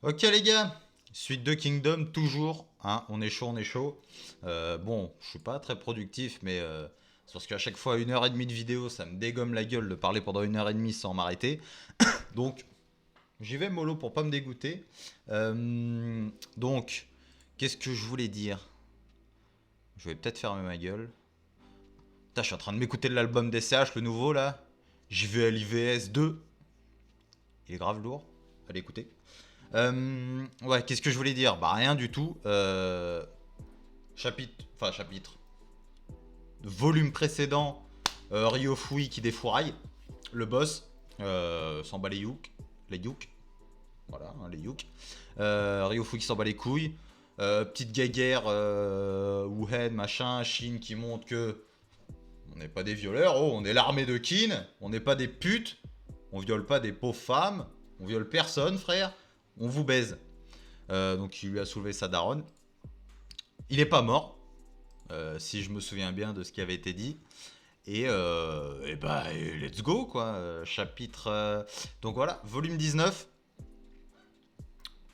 Ok les gars, suite de Kingdom toujours, hein, on est chaud, on est chaud. Bon, je suis pas très productif, mais c'est parce qu'à chaque fois 1 heure et demie de vidéo, ça me dégomme la gueule de parler pendant 1 heure et demie sans m'arrêter. Donc j'y vais mollo pour pas me dégoûter. Donc, qu'est-ce que je voulais dire? Je vais peut-être fermer ma gueule. Putain, je suis en train de m'écouter de l'album d'SCH, le nouveau là. JVLIVS 2. Il est grave lourd. Allez écouter. Ouais, qu'est-ce que je voulais dire? Bah rien du tout. Chapitre. Volume précédent, Ryo Fui qui défouraille. Le boss s'en bat les youk. Les youk. Voilà, hein, les youk. Ryo Fui qui s'en bat les couilles. Petite guéguerre, Wuhen, machin, Shin qui montre que on n'est pas des violeurs. Oh, on est l'armée de Kin. On n'est pas des putes. On viole pas des pauvres femmes. On viole personne, frère. On vous baise. Donc il lui a soulevé sa daronne. Il est pas mort, si je me souviens bien de ce qui avait été dit. Et bah, let's go quoi. Chapitre. Donc voilà, volume 19.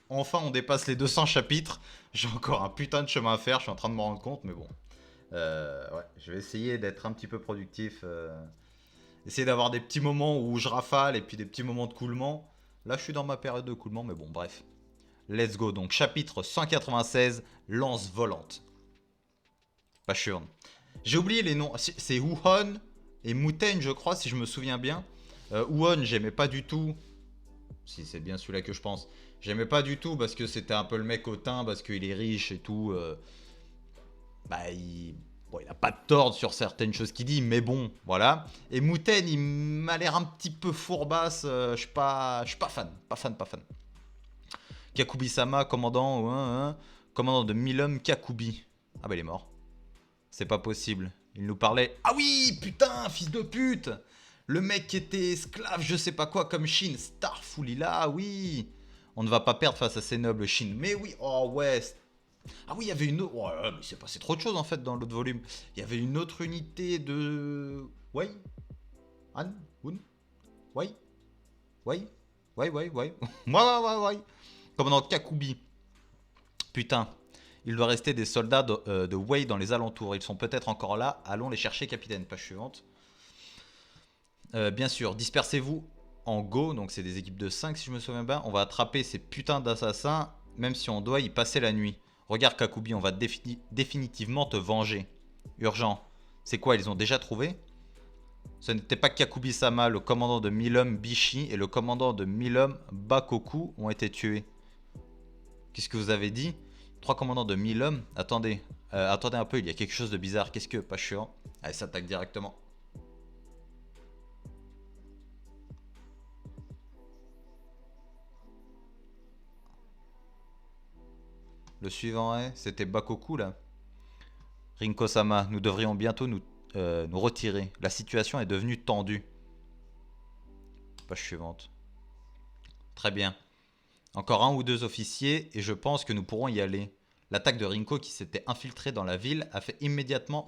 Enfin, on dépasse les 200 chapitres. J'ai encore un putain de chemin à faire. Je suis en train de me rendre compte, mais bon. Ouais, je vais essayer d'être un petit peu productif. Essayer d'avoir des petits moments où je rafale et puis des petits moments de coulement. Là, je suis dans ma période de coulement, mais bon, bref. Let's go. Donc, chapitre 196, lance volante. Pas sûr. J'ai oublié les noms. C'est Wuhan et Muten, je crois, si je me souviens bien. Wuhan, j'aimais pas du tout. Si c'est bien celui-là que je pense. J'aimais pas du tout parce que c'était un peu le mec hautain, parce qu'il est riche et tout. Bah, bon, il a pas de tort sur certaines choses qu'il dit, mais bon, voilà. Et Muten, il m'a l'air un petit peu fourbasse. Je suis pas fan. Pas fan. Kakubi-sama, commandant, commandant de 1000 hommes, Kakubi. Ah bah il est mort. C'est pas possible. Il nous parlait. Ah oui, putain, fils de pute. Le mec qui était esclave, je sais pas quoi, comme Shin. Starfoulila, oui. On ne va pas perdre face à ces nobles Shin. Mais oui, oh ouais. Ah oui, il y avait une autre. Oh là là, mais c'est passé trop de choses en fait dans l'autre volume. Il y avait une autre unité de. Ouais. Han Hun Ouais. Ouais. Ouais. Ouais. Commandant Kakubi. Putain. Il doit rester des soldats de Wei dans les alentours. Ils sont peut-être encore là. Allons les chercher, capitaine. Page suivante. Bien sûr, dispersez-vous en go. Donc c'est des équipes de 5 si je me souviens bien. On va attraper ces putains d'assassins. Même si on doit y passer la nuit. Regarde Kakubi, on va définitivement te venger. Urgent. C'est quoi, ils ont déjà trouvé? Ce n'était pas Kakubi-sama, le commandant de 1000 hommes Bishi et le commandant de 1000 hommes Bakoku ont été tués. Qu'est-ce que vous avez dit? 3 commandants de 1000 hommes. Attendez, attendez un peu, il y a quelque chose de bizarre. Qu'est-ce que, pas chiant? Allez, s'attaque directement. Le suivant est, c'était Bakoku là. Rinko-sama, nous devrions bientôt nous retirer. La situation est devenue tendue. Page suivante. Très bien. Encore 1 ou 2 officiers et je pense que nous pourrons y aller. L'attaque de Rinko qui s'était infiltré dans la ville a fait immédiatement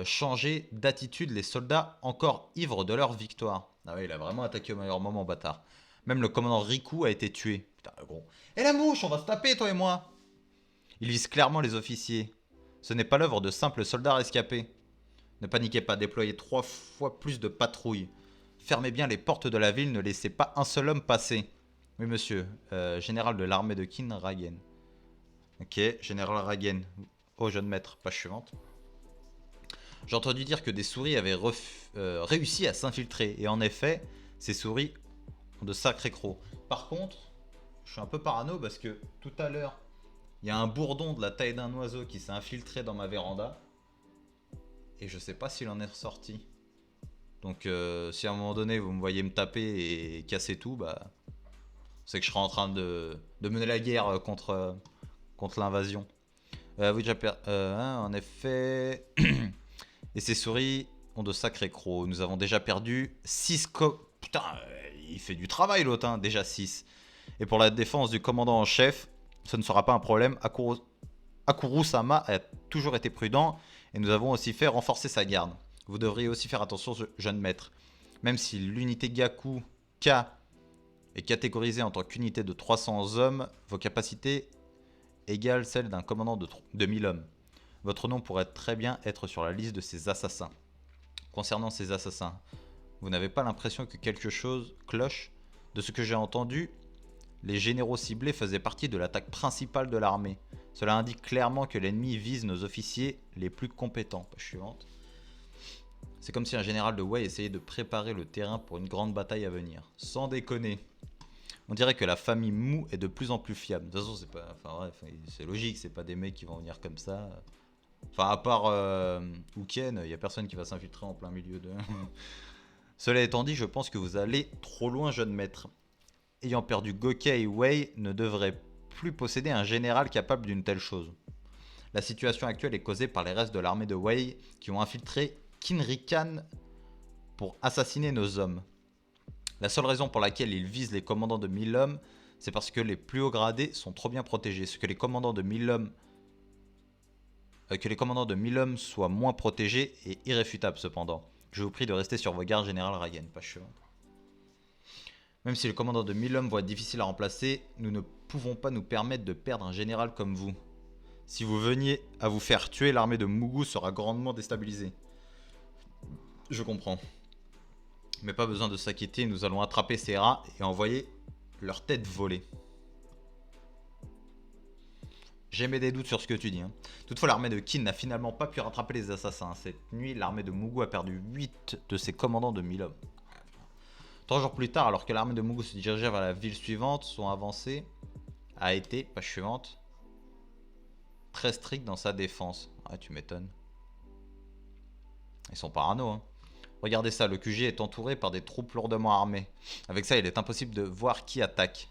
changer d'attitude les soldats encore ivres de leur victoire. Ah ouais, il a vraiment attaqué au meilleur moment, bâtard. Même le commandant Riku a été tué. Putain, gros. Et la mouche, on va se taper, toi et moi. Il vise clairement les officiers. Ce n'est pas l'œuvre de simples soldats rescapés. Ne paniquez pas, déployez 3 fois plus de patrouilles. Fermez bien les portes de la ville, ne laissez pas un seul homme passer. Oui, monsieur. Général de l'armée de Kin Ragen. Ok, général Ragen. Oh, jeune maître. Page suivante. J'ai entendu dire que des souris avaient réussi à s'infiltrer. Et en effet, ces souris ont de sacrés crocs. Par contre, je suis un peu parano parce que tout à l'heure, il y a un bourdon de la taille d'un oiseau qui s'est infiltré dans ma véranda. Et je sais pas s'il en est ressorti. Donc si à un moment donné vous me voyez me taper et casser tout, bah c'est que je serai en train de mener la guerre contre l'invasion. Oui, en effet. Et ces souris ont de sacrés crocs. Nous avons déjà perdu 6 Putain, il fait du travail l'autre, hein. Déjà 6. Et pour la défense du commandant en chef, ce ne sera pas un problème. Akuru-sama a toujours été prudent et nous avons aussi fait renforcer sa garde. Vous devriez aussi faire attention, jeune maître. Même si l'unité Gaku K est catégorisée en tant qu'unité de 300 hommes, vos capacités égalent celles d'un commandant de 1000 hommes. Votre nom pourrait très bien être sur la liste de ces assassins. Concernant ces assassins, vous n'avez pas l'impression que quelque chose cloche? De ce que j'ai entendu, les généraux ciblés faisaient partie de l'attaque principale de l'armée. Cela indique clairement que l'ennemi vise nos officiers les plus compétents. Page suivante. C'est comme si un général de Wei essayait de préparer le terrain pour une grande bataille à venir. Sans déconner. On dirait que la famille Mu est de plus en plus fiable. De toute façon, c'est pas, enfin, ouais, c'est logique, c'est pas des mecs qui vont venir comme ça. Enfin, à part Uken, il y a personne qui va s'infiltrer en plein milieu de. Cela étant dit, je pense que vous allez trop loin, jeune maître. Ayant perdu Gokei, Wei ne devrait plus posséder un général capable d'une telle chose. La situation actuelle est causée par les restes de l'armée de Wei qui ont infiltré Kinrikan pour assassiner nos hommes. La seule raison pour laquelle ils visent les commandants de 1000 hommes, c'est parce que les plus hauts gradés sont trop bien protégés. Que les commandants de 1000 hommes soient moins protégés est irréfutable cependant. Je vous prie de rester sur vos gardes, général Ragen. Pas chiant. Même si le commandant de 1000 hommes va être difficile à remplacer, nous ne pouvons pas nous permettre de perdre un général comme vous. Si vous veniez à vous faire tuer, l'armée de Mugu sera grandement déstabilisée. Je comprends. Mais pas besoin de s'inquiéter, nous allons attraper ces rats et envoyer leur tête voler. J'émets des doutes sur ce que tu dis. Toutefois, l'armée de Qin n'a finalement pas pu rattraper les assassins. Cette nuit, l'armée de Mugu a perdu 8 de ses commandants de 1000 hommes. 3 jours plus tard, alors que l'armée de Mugu se dirigeait vers la ville suivante, son avancée a été, page suivante, très stricte dans sa défense. Ah, tu m'étonnes. Ils sont parano, Regardez ça, le QG est entouré par des troupes lourdement armées. Avec ça, il est impossible de voir qui attaque.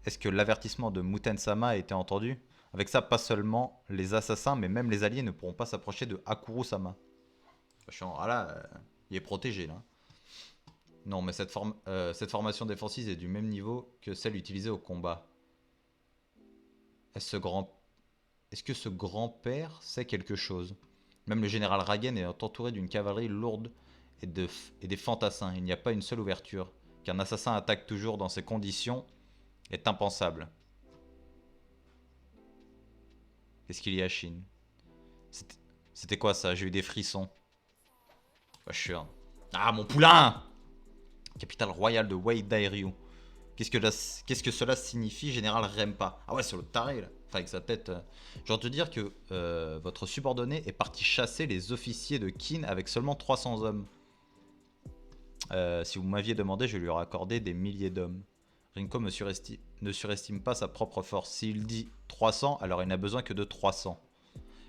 Est-ce que l'avertissement de Muten-sama a été entendu? Avec ça, pas seulement les assassins, mais même les alliés ne pourront pas s'approcher de Hakuru-sama. Ah là, il est protégé, là. Non, mais cette formation défensive est du même niveau que celle utilisée au combat. Est-ce que ce grand-père sait quelque chose? Même le général Ragen est entouré d'une cavalerie lourde et des fantassins. Il n'y a pas une seule ouverture. Qu'un assassin attaque toujours dans ces conditions est impensable. Qu'est-ce qu'il y a, Shin? C'était quoi ça? J'ai eu des frissons. Bah, je suis un... Ah, mon poulain! Capitale royale de Wei Dairyu. Qu'est-ce que cela signifie, général Rempa? Ah ouais, c'est le taré là. Enfin, avec sa tête. Genre te dire que votre subordonné est parti chasser les officiers de Qin avec seulement 300 hommes. Si vous m'aviez demandé, je lui aurais accordé des milliers d'hommes. Rinko ne surestime pas sa propre force. S'il dit 300, alors il n'a besoin que de 300.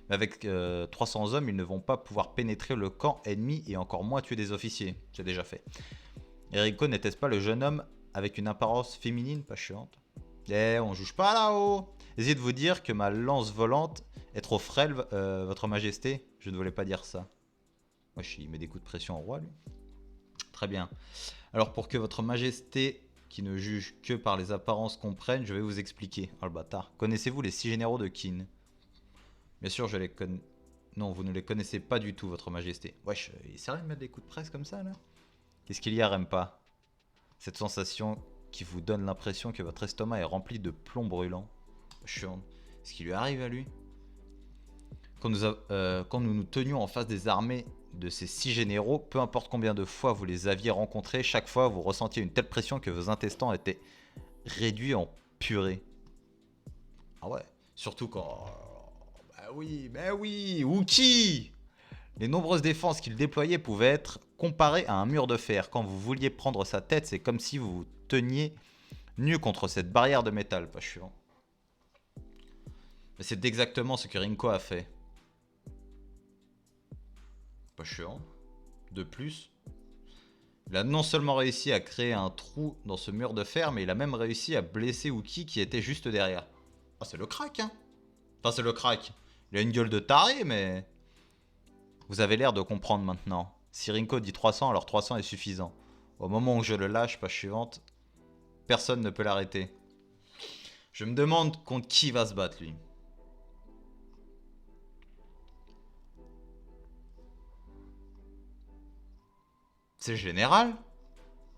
Mais avec 300 hommes, ils ne vont pas pouvoir pénétrer le camp ennemi et encore moins tuer des officiers. C'est déjà fait. Et Rinko n'était-ce pas le jeune homme avec une apparence féminine pas chiante? Eh, on juge pas là-haut. Essayez de vous dire que ma lance volante est trop frêle, votre majesté. Je ne voulais pas dire ça. Wesh, il met des coups de pression au roi, lui. Très bien. Alors, pour que votre majesté, qui ne juge que par les apparences, comprenne, je vais vous expliquer. Oh, le bâtard. Connaissez-vous les 6 généraux de Qin? Bien sûr, je les connais. Non, vous ne les connaissez pas du tout, votre majesté. Wesh, il est sérieux de mettre des coups de presse comme ça, là? Qu'est-ce qu'il y a, Rempa? Cette sensation qui vous donne l'impression que votre estomac est rempli de plomb brûlant. Chiant. Ce qui lui arrive à lui. Quand nous nous tenions en face des armées de ces 6 généraux, peu importe combien de fois vous les aviez rencontrés, chaque fois vous ressentiez une telle pression que vos intestins étaient réduits en purée. Ah ouais, surtout quand... Bah oui, Wookie! Les nombreuses défenses qu'il déployait pouvaient être comparées à un mur de fer. Quand vous vouliez prendre sa tête, c'est comme si vous vous teniez nu contre cette barrière de métal. Pas chiant. Mais c'est exactement ce que Rinko a fait. Pas chiant. De plus, il a non seulement réussi à créer un trou dans ce mur de fer, mais il a même réussi à blesser Wookie qui était juste derrière. Ah, c'est le crack, hein. Enfin, c'est le crack. Il a une gueule de taré, mais... Vous avez l'air de comprendre maintenant. Si Rinko dit 300, alors 300 est suffisant. Au moment où je le lâche, page suivante, personne ne peut l'arrêter. Je me demande contre qui va se battre, lui. C'est général?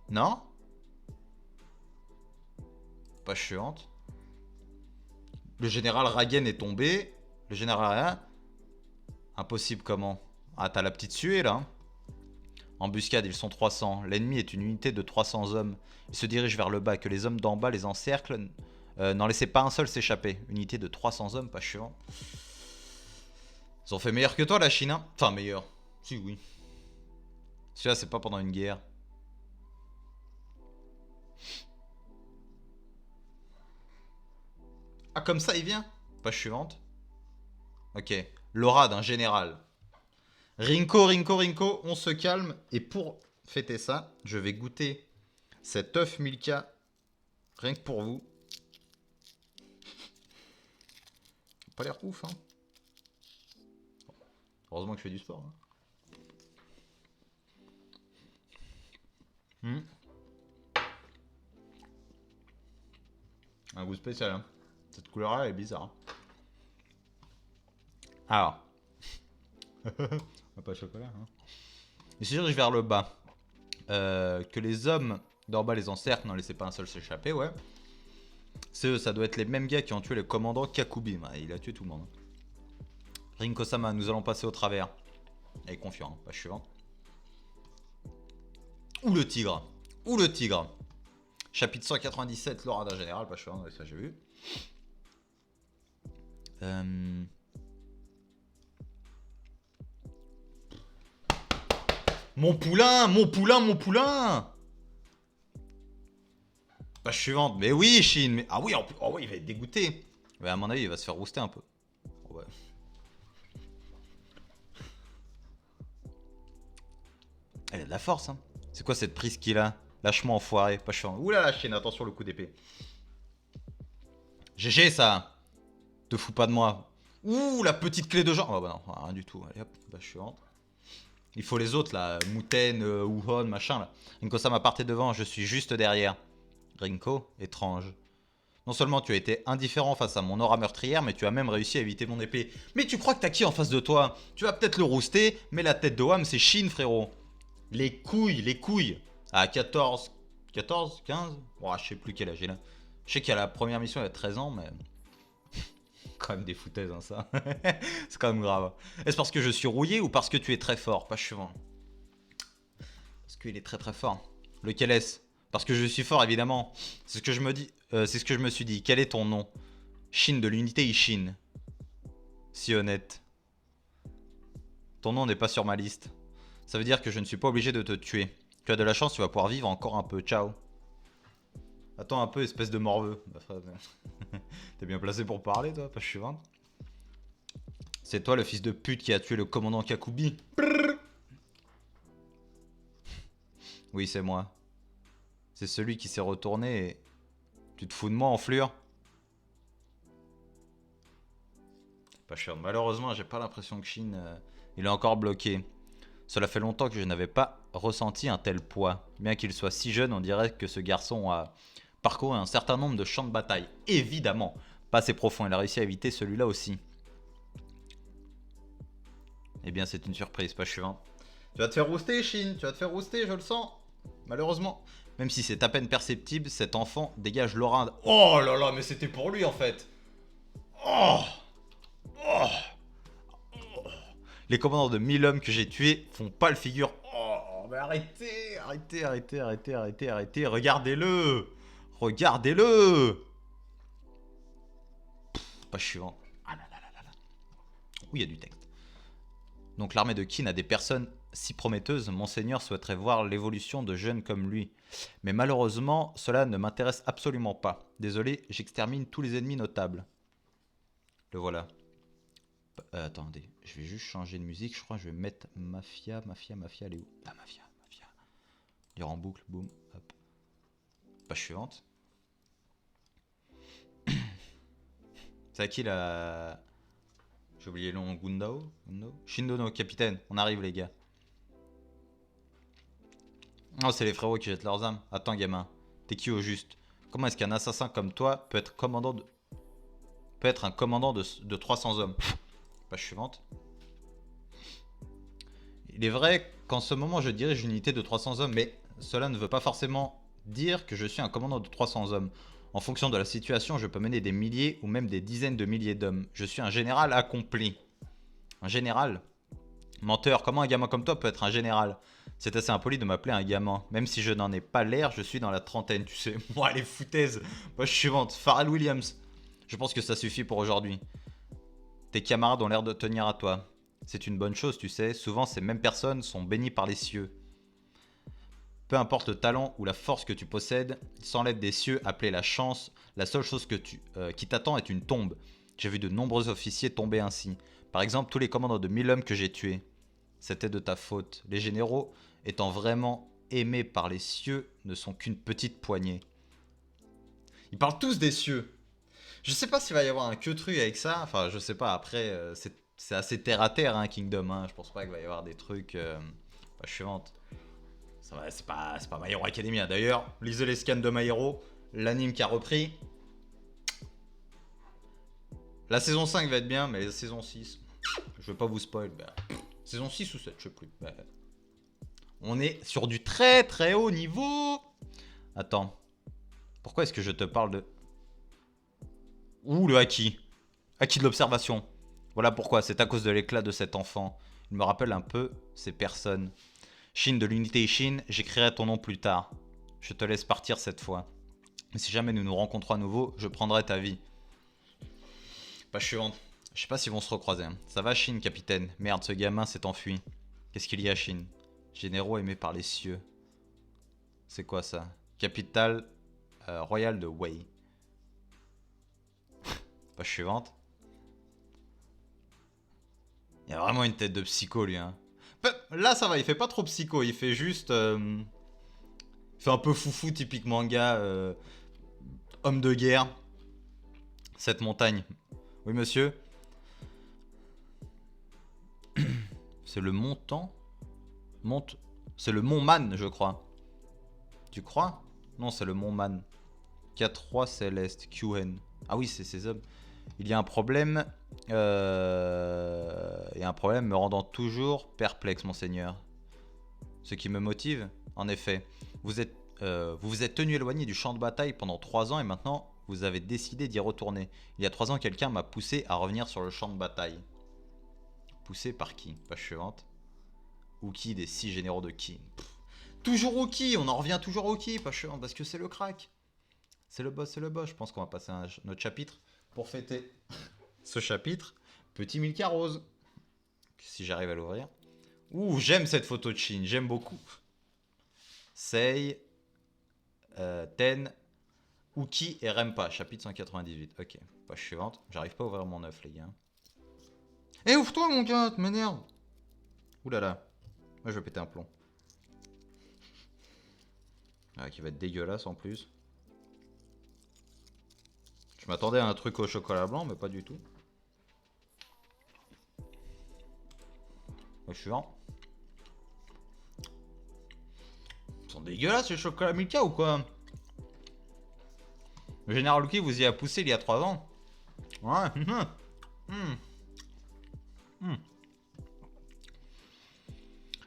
Non? Page suivante. Le général Ragen est tombé. Le général rien. Impossible comment? Ah, t'as la petite suée là. Embuscade, ils sont 300. L'ennemi est une unité de 300 hommes. Il se dirige vers le bas. Que les hommes d'en bas les encerclent. N'en laissez pas un seul s'échapper. Unité de 300 hommes, pas chiant. Ils ont fait meilleur que toi la Chine, hein. Enfin meilleur. Si oui. Celui-là c'est pas pendant une guerre. Ah comme ça il vient? Page suivante. Ok. L'aura d'un général. Rinko, on se calme. Et pour fêter ça, je vais goûter cet œuf Milka. Rien que pour vous. Pas l'air ouf, hein. Heureusement que je fais du sport. Hein. Un goût spécial, hein. Cette couleur-là, elle est bizarre. Hein. Alors. Pas chocolat, hein. Il se dirige vers le bas. Que les hommes d'en bas les encerclent, n'en laissez pas un seul s'échapper, ouais. C'est eux, ça doit être les mêmes gars qui ont tué le commandant Kakubi. Bah, il a tué tout le monde. Rinko-sama, nous allons passer au travers. Elle est confiant, hein. Page suivante. Ou le tigre. Ou le tigre. Chapitre 197, l'aura d'un général. Page suivante, ça j'ai vu. Mon poulain, mon poulain, mon poulain. Page suivante. Mais oui, Shin. Mais... Ah oui, oh oui, il va être dégoûté. Mais à mon avis, il va se faire rouster un peu. Ouais. Elle a de la force, hein. C'est quoi cette prise qu'il a? Lâche-moi enfoiré. Page suivante. Ouh là la Chine, attention le coup d'épée. GG ça. Te fous pas de moi. Ouh, la petite clé de jambe. Oh bah non, rien du tout. Allez hop, page suivante. Il faut les autres là, Muten, Wuhon, machin là. Rinko-sama partez devant, je suis juste derrière. Rinko, étrange. Non seulement tu as été indifférent face à mon aura meurtrière, mais tu as même réussi à éviter mon épée. Mais tu crois que t'as qui en face de toi? Tu vas peut-être le rouster, mais la tête de Wham c'est Shin frérot. Les couilles, les couilles. À 14, 14, 15. Bon, je sais plus quel âge il a. Je sais qu'il y a la première mission il y a 13 ans, mais... quand même des foutaises, hein, ça. C'est quand même grave. Est-ce parce que je suis rouillé ou parce que tu es très fort? Pas suivant. Parce qu'il est très très fort. Lequel est-ce? Parce que je suis fort, évidemment. C'est ce que je me dis. C'est ce que je me suis dit. Quel est ton nom? Shin de l'unité Ishin. Si honnête. Ton nom n'est pas sur ma liste. Ça veut dire que je ne suis pas obligé de te tuer. Tu as de la chance, tu vas pouvoir vivre encore un peu. Ciao. Attends un peu, espèce de morveux. T'es bien placé pour parler, toi, page suivante. C'est toi le fils de pute qui a tué le commandant Kakubi. Oui, c'est moi. C'est celui qui s'est retourné et... Tu te fous de moi, enflure? Pas cher. Malheureusement, j'ai pas l'impression que Shin... il est encore bloqué. Cela fait longtemps que je n'avais pas ressenti un tel poids. Bien qu'il soit si jeune, on dirait que ce garçon a... parcouru un certain nombre de champs de bataille. Évidemment, pas assez profond, il a réussi à éviter celui-là aussi. Eh bien, c'est une surprise, pas suivant. Tu vas te faire rouster, Shin, tu vas te faire rouster, je le sens. Malheureusement. Même si c'est à peine perceptible, cet enfant dégage l'aura... Oh là là, mais c'était pour lui, en fait. Oh, oh, oh. Les commandants de 1000 hommes que j'ai tués font pas le figure. Oh, mais arrêtez, arrêtez, arrêtez, arrêtez, arrêtez, arrêtez. Regardez-le. Regardez-le. Pas suivant. Ah là là là là. Oui, il y a du texte. Donc l'armée de Qin a des personnes si prometteuses. Monseigneur souhaiterait voir l'évolution de jeunes comme lui. Mais malheureusement, cela ne m'intéresse absolument pas. Désolé, j'extermine tous les ennemis notables. Le voilà. Attendez, je vais juste changer de musique. Je crois que je vais mettre Mafia. Elle est où? La Mafia. Lire en boucle, boum, hop. Page suivante. C'est à qui la... J'ai oublié le nom, Gundao? Shindono, capitaine, on arrive les gars. Oh, c'est les frérots qui jettent leurs armes. Attends gamin, t'es qui au juste? Comment est-ce qu'un assassin comme toi peut être commandant de... peut être un commandant de 300 hommes? Page suivante. Il est vrai qu'en ce moment je dirige une unité de 300 hommes, mais cela ne veut pas forcément dire que je suis un commandant de 300 hommes. En fonction de la situation, je peux mener des milliers ou même des dizaines de milliers d'hommes. Je suis un général accompli. Un général? Menteur, comment un gamin comme toi peut être un général? C'est assez impoli de m'appeler un gamin. Même si je n'en ai pas l'air, je suis dans la trentaine, tu sais. Moi, les foutaises. Moi, je suis vente. Pharrell Williams. Je pense que ça suffit pour aujourd'hui. Tes camarades ont l'air de tenir à toi. C'est une bonne chose, tu sais. Souvent, ces mêmes personnes sont bénies par les cieux. Peu importe le talent ou la force que tu possèdes, sans l'aide des cieux appelée la chance, la seule chose qui t'attend est une tombe. J'ai vu de nombreux officiers tomber ainsi. Par exemple, tous les commandants de 1000 hommes que j'ai tués. C'était de ta faute. Les généraux, étant vraiment aimés par les cieux, ne sont qu'une petite poignée. Ils parlent tous des cieux. Je sais pas s'il va y avoir un queutru avec ça. Enfin, je sais pas. Après, c'est assez terre à terre, hein, Kingdom. Hein. Je pense pas qu'il va y avoir des trucs. Pas chiantes. C'est pas My Hero Academia. D'ailleurs, lisez les scans de My Hero, l'anime qui a repris. La saison 5 va être bien, mais la saison 6, je vais pas vous spoil. Bah, saison 6 ou 7, je sais plus. Bah, on est sur du très très haut niveau. Attends. Pourquoi est-ce que je te parle de... Ouh, le haki. Haki de l'observation. Voilà pourquoi, c'est à cause de l'éclat de cet enfant. Il me rappelle un peu ces personnes. Shin de l'unité Shin, j'écrirai ton nom plus tard. Je te laisse partir cette fois. Mais si jamais nous nous rencontrons à nouveau, je prendrai ta vie. Pas chiante. Je sais pas s'ils vont se recroiser. Hein. Ça va, Shin, capitaine? Merde, ce gamin s'est enfui. Qu'est-ce qu'il y a, Shin? Généraux aimés par les cieux. C'est quoi ça? Capitale royale de Wei. Pas suivante. Il y a vraiment une tête de psycho, lui. Hein. Là, ça va, il fait pas trop psycho. Il fait juste... il fait un peu foufou, typique manga. Homme de guerre. Cette montagne. Oui, monsieur. C'est le montant C'est le mont Man, je crois. Tu crois? Non, c'est le mont Man. K3 Céleste, QN. Ah oui, c'est ces hommes. Il y a un problème. Il y a un problème me rendant toujours perplexe, monseigneur. Ce qui me motive, en effet. Vous vous êtes tenu éloigné du champ de bataille pendant 3 ans et maintenant vous avez décidé d'y retourner. Il y a 3 ans, quelqu'un m'a poussé à revenir sur le champ de bataille. Poussé par qui? Page suivante. Uki des 6 généraux de Ki. Toujours Uki, on en revient toujours au Uki, page suivante, parce que c'est le crack. C'est le boss, c'est le boss. Je pense qu'on va passer à notre chapitre pour fêter ce chapitre. Petit Milka Rose. Si j'arrive à l'ouvrir. Ouh, j'aime cette photo de Shin, j'aime beaucoup. Sei, Ten, Uki et Rempa, chapitre 198. Ok, page suivante. J'arrive pas à ouvrir mon œuf, les gars. Eh, ouvre-toi, mon gars, tu m'énerves. Ouh là là. Moi, je vais péter un plomb. Ah, qui va être dégueulasse en plus. Je m'attendais à un truc au chocolat blanc, mais pas du tout. Le suivant. Ils sont dégueulasses les chocolats Milka ou quoi? Le général Lucky vous y a poussé il y a 3 ans. Ouais.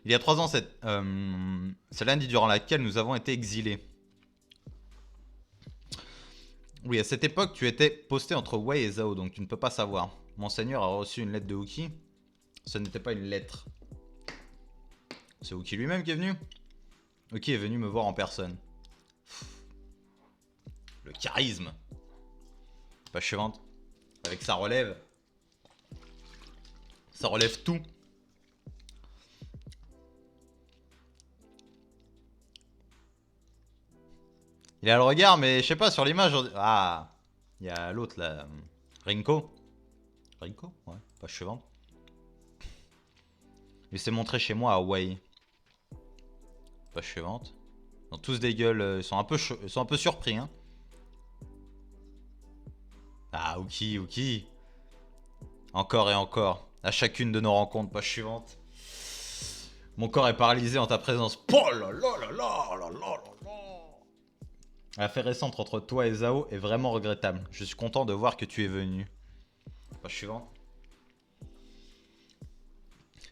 Il y a 3 ans, c'est l'année durant laquelle nous avons été exilés. Oui, à cette époque, tu étais posté entre Wei et Zhao, donc tu ne peux pas savoir. Monseigneur a reçu une lettre de Uki. Ce n'était pas une lettre. C'est Uki lui-même qui est venu. Uki est venu me voir en personne. Le charisme. Page suivante. Avec sa relève. Ça relève tout. Il a le regard, mais je sais pas, sur l'image... Ah, il y a l'autre là. Rinko. Rinko? Ouais, page suivante. Il s'est montré chez moi à Wei. Page suivante. Ils ont tous des gueules, ils sont un peu surpris, hein. Ah, Uki. Encore et encore. À chacune de nos rencontres, page suivante. Mon corps est paralysé en ta présence. Oh là là là là là là là là. L'affaire récente entre toi et Zhao est vraiment regrettable. Je suis content de voir que tu es venu. Page suivante.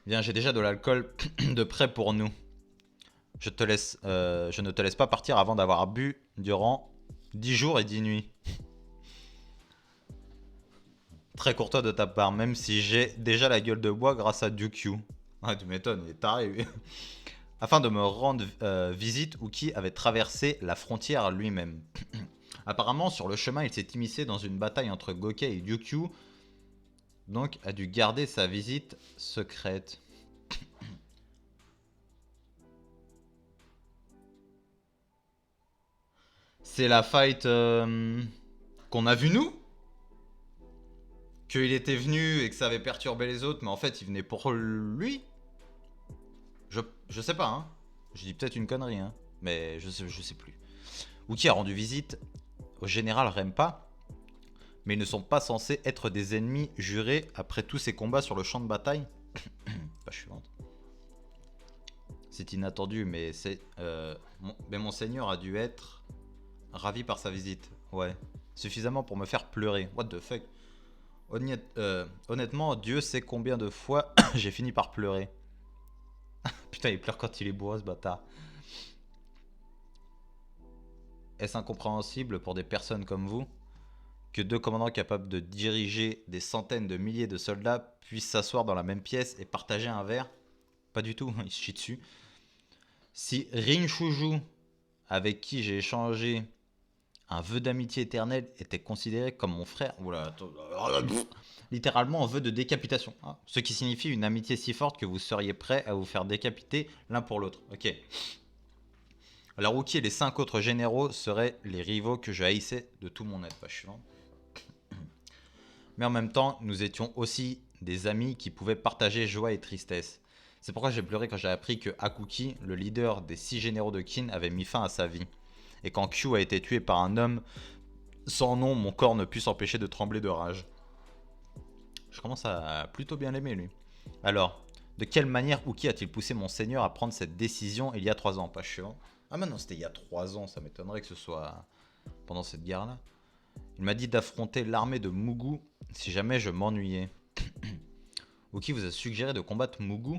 Bien, j'ai déjà de l'alcool de prêt pour nous. Je ne te laisse pas partir avant d'avoir bu durant 10 jours et 10 nuits. Très courtois de ta part, même si j'ai déjà la gueule de bois grâce à Dukyu. Ah, tu m'étonnes, il est taré, lui. Afin de me rendre visite, Uki avait traversé la frontière lui-même. Apparemment, sur le chemin, il s'est immiscé dans une bataille entre Gokei et Ryukyu, donc a dû garder sa visite secrète. C'est la fight qu'on a vu nous. Qu'il était venu et que ça avait perturbé les autres, mais en fait il venait pour lui. Je sais pas, hein. Je dis peut-être une connerie, hein. Mais je sais plus. Uki a rendu visite au général Rempa, mais ils ne sont pas censés être des ennemis jurés après tous ces combats sur le champ de bataille. Pas suivante. C'est inattendu, mais mais mon seigneur a dû être ravi par sa visite. Ouais. Suffisamment pour me faire pleurer. What the fuck. Honnêtement, Dieu sait combien de fois j'ai fini par pleurer. Putain, il pleure quand il est bourré, ce bâtard. Est-ce incompréhensible pour des personnes comme vous que deux commandants capables de diriger des centaines de milliers de soldats puissent s'asseoir dans la même pièce et partager un verre? Pas du tout, il se chie dessus. Si Rinchuju, avec qui j'ai échangé un vœu d'amitié éternelle, était considéré comme mon frère, voilà, littéralement un vœu de décapitation, hein, ce qui signifie une amitié si forte que vous seriez prêt à vous faire décapiter l'un pour l'autre. Ok. Alors Wookie et les 5 autres généraux seraient les rivaux que je haïssais de tout mon être. Pas chiant. Mais en même temps, nous étions aussi des amis qui pouvaient partager joie et tristesse. C'est pourquoi j'ai pleuré quand j'ai appris que Hakuki, le leader des 6 généraux de Kin, avait mis fin à sa vie. Et quand Kyu a été tué par un homme sans nom, mon corps ne put s'empêcher de trembler de rage. Je commence à plutôt bien l'aimer, lui. Alors, de quelle manière Uki a-t-il poussé mon seigneur à prendre cette décision il y a 3 ans? Pas chiant. Ah, mais non, c'était il y a 3 ans, ça m'étonnerait que ce soit pendant cette guerre-là. Il m'a dit d'affronter l'armée de Mugu si jamais je m'ennuyais. Uki vous a suggéré de combattre Mugu?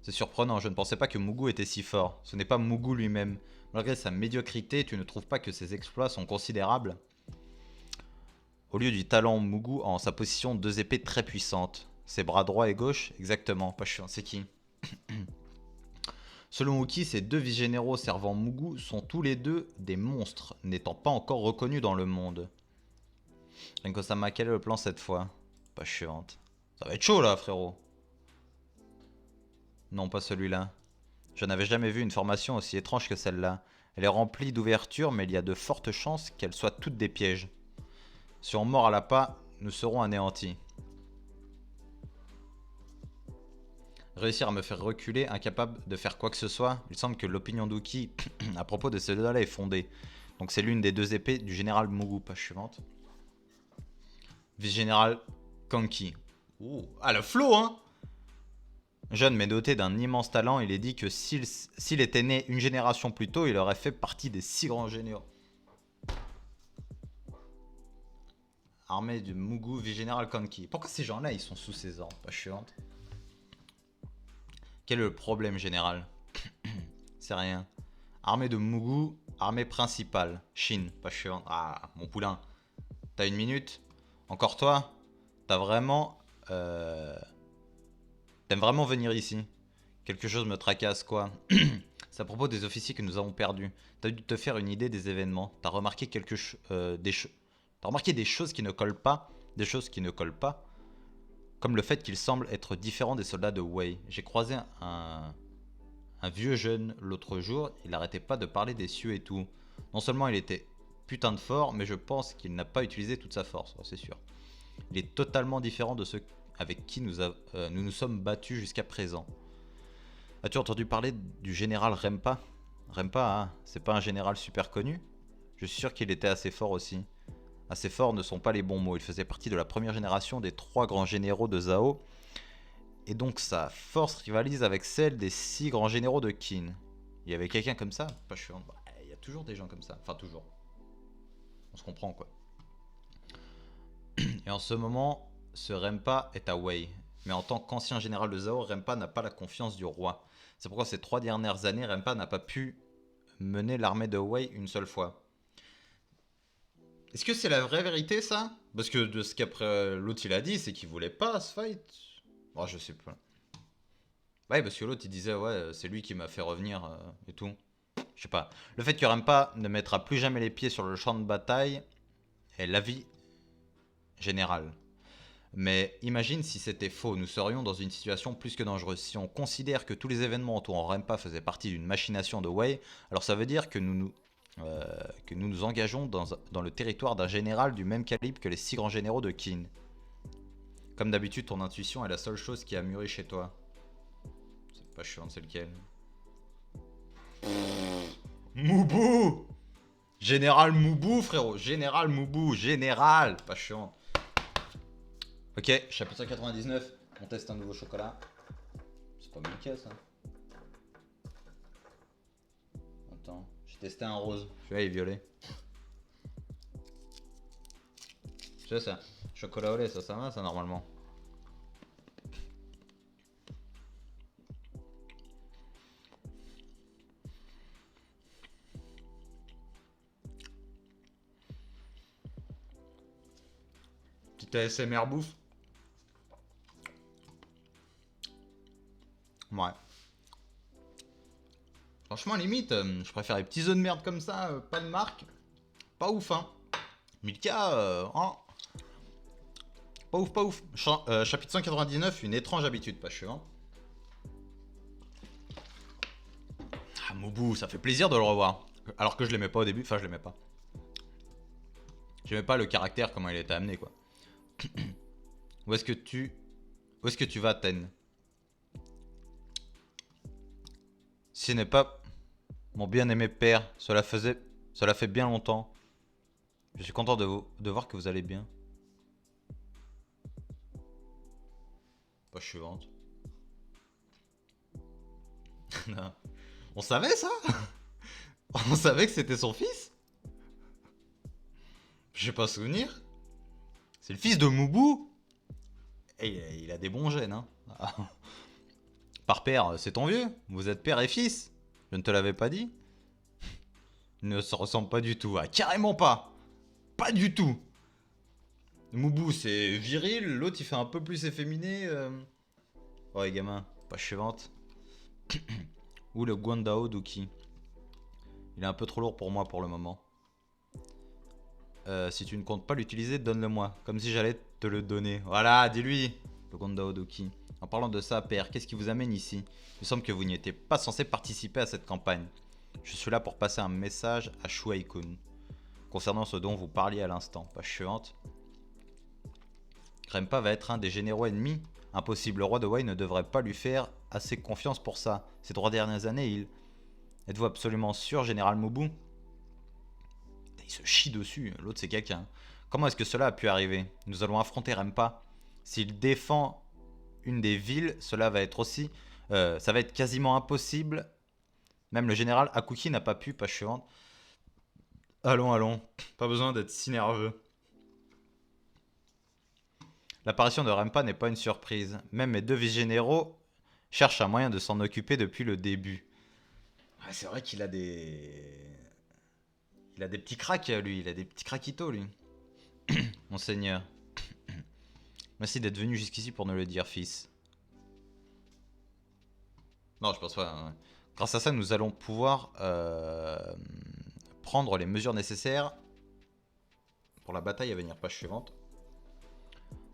C'est surprenant, je ne pensais pas que Mugu était si fort. Ce n'est pas Mugu lui-même. Malgré sa médiocrité, tu ne trouves pas que ses exploits sont considérables? Au lieu du talent, Mugu a en sa position 2 épées très puissantes. Ses bras droit et gauche? Exactement, pas chiant, c'est qui? Selon Uki, ces 2 vice-généraux servant Mugu sont tous les deux des monstres, n'étant pas encore reconnus dans le monde. Rinko-sama, quel est le plan cette fois? Pas chiante. Ça va être chaud là, frérot. Non, pas celui-là. Je n'avais jamais vu une formation aussi étrange que celle-là. Elle est remplie d'ouvertures, mais il y a de fortes chances qu'elles soient toutes des pièges. Si on mord à l'appât, nous serons anéantis. Réussir à me faire reculer, incapable de faire quoi que ce soit, il semble que l'opinion d'Uki à propos de celle-là est fondée. Donc c'est l'une des 2 épées du général Mugu, page suivante. Vice-général Kanki. Oh, ah le flow, hein. Jeune mais doté d'un immense talent, il est dit que s'il était né une génération plus tôt, il aurait fait partie des 6 grands généraux. Armée du Mugu, vice-général Kanki. Pourquoi ces gens-là, ils sont sous ses ordres? Pas chiante. Quel est le problème général? C'est rien. Armée de Mugu, armée principale. Chine, pas chiant. Ah, mon poulain. T'as 1 minute? Encore toi? T'as vraiment... T'aimes vraiment venir ici? Quelque chose me tracasse, quoi. C'est à propos des officiers que nous avons perdus. T'as dû te faire une idée des événements. T'as remarqué T'as remarqué des choses qui ne collent pas? Des choses qui ne collent pas? Comme le fait qu'ils semblent être différents des soldats de Wei. J'ai croisé un vieux jeune l'autre jour, il n'arrêtait pas de parler des cieux et tout. Non seulement il était putain de fort, mais je pense qu'il n'a pas utilisé toute sa force, c'est sûr. Il est totalement différent de ceux avec qui nous sommes battus jusqu'à présent. As-tu entendu parler du général Rempa? Rempa, hein, c'est pas un général super connu? Je suis sûr qu'il était assez fort aussi. Assez fort ne sont pas les bons mots, il faisait partie de la première génération des 3 grands généraux de Zhao, et donc sa force rivalise avec celle des 6 grands généraux de Qin. Il y avait quelqu'un comme ça? Pas chiant. Bah, il y a toujours des gens comme ça. Enfin, toujours. On se comprend, quoi. Et en ce moment, ce Rempa est à Wei. Mais en tant qu'ancien général de Zhao, Rempa n'a pas la confiance du roi. C'est pourquoi ces 3 dernières années, Rempa n'a pas pu mener l'armée de Wei une seule fois. Est-ce que c'est la vraie vérité ça? Parce que de ce qu'après l'autre il a dit, c'est qu'il voulait pas ce fight. Oh, je sais pas. Ouais, parce que l'autre il disait ouais, c'est lui qui m'a fait revenir et tout. Je sais pas. Le fait que Rempa ne mettra plus jamais les pieds sur le champ de bataille est l'avis général. Mais imagine si c'était faux, nous serions dans une situation plus que dangereuse. Si on considère que tous les événements entourant Rempa faisaient partie d'une machination de Wei, alors ça veut dire que nous engageons dans le territoire d'un général du même calibre que les 6 grands généraux de Qin. Comme d'habitude, ton intuition est la seule chose qui a mûri chez toi. C'est pas chiant, c'est lequel? Moubou! Général Moubou, frérot. Général Moubou. Général. Pas chiant. Ok, chapitre 199. On teste un nouveau chocolat. C'est pas Milka ça. Attends, j'ai testé un rose. Celui-là il est violet. Tu sais ça. Chocolat au lait, ça va ça normalement. Petite ASMR bouffe. Ouais. Franchement, limite, je préfère les petits œufs de merde comme ça, pas de marque. Pas ouf, hein. Milka, hein. Pas ouf, pas ouf. Chapitre 199, une étrange habitude, pas chiant. Ah, Moubou, ça fait plaisir de le revoir. Alors que je l'aimais pas au début, enfin, je l'aimais pas. J'aimais pas le caractère, comment il était amené, quoi. Où est-ce que tu vas, Ten? Si ce n'est pas mon bien-aimé père, cela fait bien longtemps. Je suis content de voir que vous allez bien. Pas suivante. Non. On savait ça? On savait que c'était son fils? J'ai pas souvenir. C'est le fils de Moubou. Et il a des bons gènes, hein. Par père, c'est ton vieux. Vous êtes père et fils. Je ne te l'avais pas dit? Ils ne se ressemblent pas du tout. Ah, carrément pas. Pas du tout. Moubou, c'est viril. L'autre, il fait un peu plus efféminé. Ouais, gamin, pas suivante. Ou le Guandao Duki. Il est un peu trop lourd pour moi pour le moment. Si tu ne comptes pas l'utiliser, donne-le-moi. Comme si j'allais te le donner. Voilà, dis-lui. Le Guandao Duki. En parlant de ça, père, qu'est-ce qui vous amène ici? Il me semble que vous n'y étiez pas censé participer à cette campagne. Je suis là pour passer un message à Shuai-kun. Concernant ce dont vous parliez à l'instant. Page suivante. Rempa va être un des généraux ennemis. Impossible, le roi de Wei ne devrait pas lui faire assez confiance pour ça. Ces 3 dernières années, il... Êtes-vous absolument sûr, général Moubou? Il se chie dessus, l'autre c'est quelqu'un. Comment est-ce que cela a pu arriver? Nous allons affronter Rempa. S'il défend une des villes, cela va être aussi... ça va être quasiment impossible. Même le général Akuki n'a pas pu, page suivante. Allons, allons. Pas besoin d'être si nerveux. L'apparition de Rempa n'est pas une surprise. Même mes 2 vice-généraux cherchent un moyen de s'en occuper depuis le début. Ouais, c'est vrai qu'il a des... Il a des petits cracks, lui. Il a des petits craquitos, lui. Monseigneur. Merci d'être venu jusqu'ici pour nous le dire, fils. Non, je pense pas. Hein. Grâce à ça, nous allons pouvoir prendre les mesures nécessaires pour la bataille à venir. Page suivante.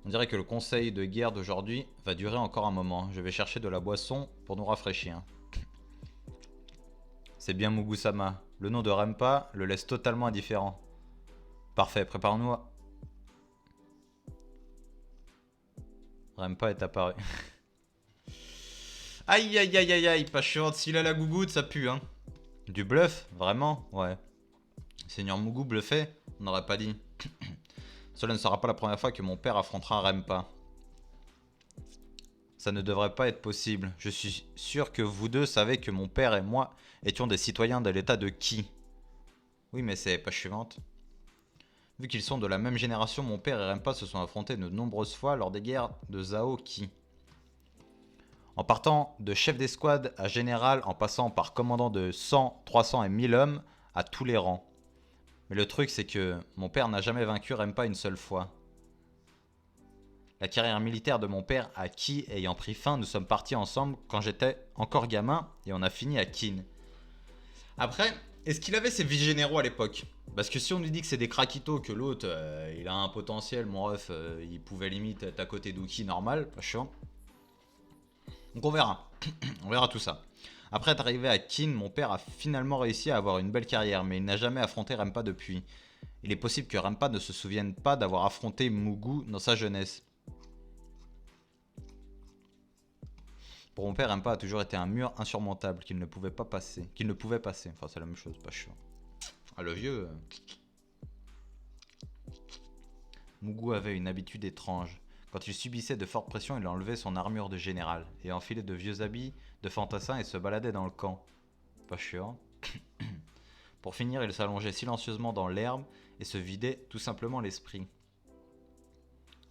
On dirait que le conseil de guerre d'aujourd'hui va durer encore un moment. Je vais chercher de la boisson pour nous rafraîchir. C'est bien Mugusama. Le nom de Rempa le laisse totalement indifférent. Parfait, préparons-nous à... Rempa est apparu. Aïe aïe aïe aïe aïe, pas chiante, s'il a la gougoute, ça pue, hein. Du bluff? Vraiment? Ouais. Seigneur Mougou bluffait? On n'aurait pas dit. Cela ne sera pas la première fois que mon père affrontera Rempa. Ça ne devrait pas être possible. Je suis sûr que vous deux savez que mon père et moi étions des citoyens de l'état de Qi. Oui, mais c'est pas suivante. Vu qu'ils sont de la même génération, mon père et Rempa se sont affrontés de nombreuses fois lors des guerres de Zhao Qi. En partant de chef d'escouade à général, en passant par commandant de 100, 300 et 1000 hommes, à tous les rangs. Mais le truc, c'est que mon père n'a jamais vaincu Rempa une seule fois. La carrière militaire de mon père à Ki ayant pris fin, nous sommes partis ensemble quand j'étais encore gamin et on a fini à Kin. Après, est-ce qu'il avait ses vice généraux à l'époque? Parce que si on nous dit que c'est des craquitos, que l'autre, il a un potentiel, mon ref, il pouvait limite être à côté d'Uki normal, pas chiant. Donc on verra. On verra tout ça. Après être arrivé à Kin, mon père a finalement réussi à avoir une belle carrière, mais il n'a jamais affronté Rempa depuis. Il est possible que Rempa ne se souvienne pas d'avoir affronté Mugu dans sa jeunesse. Pour mon père, Rempa a toujours été un mur insurmontable qu'il ne pouvait pas passer. Enfin, c'est la même chose, pas chiant. Ah, le vieux. Mugu avait une habitude étrange. Quand il subissait de fortes pressions, il enlevait son armure de général et enfilait de vieux habits de fantassin et se baladait dans le camp. Pas chiant. Pour finir, il s'allongeait silencieusement dans l'herbe et se vidait tout simplement l'esprit.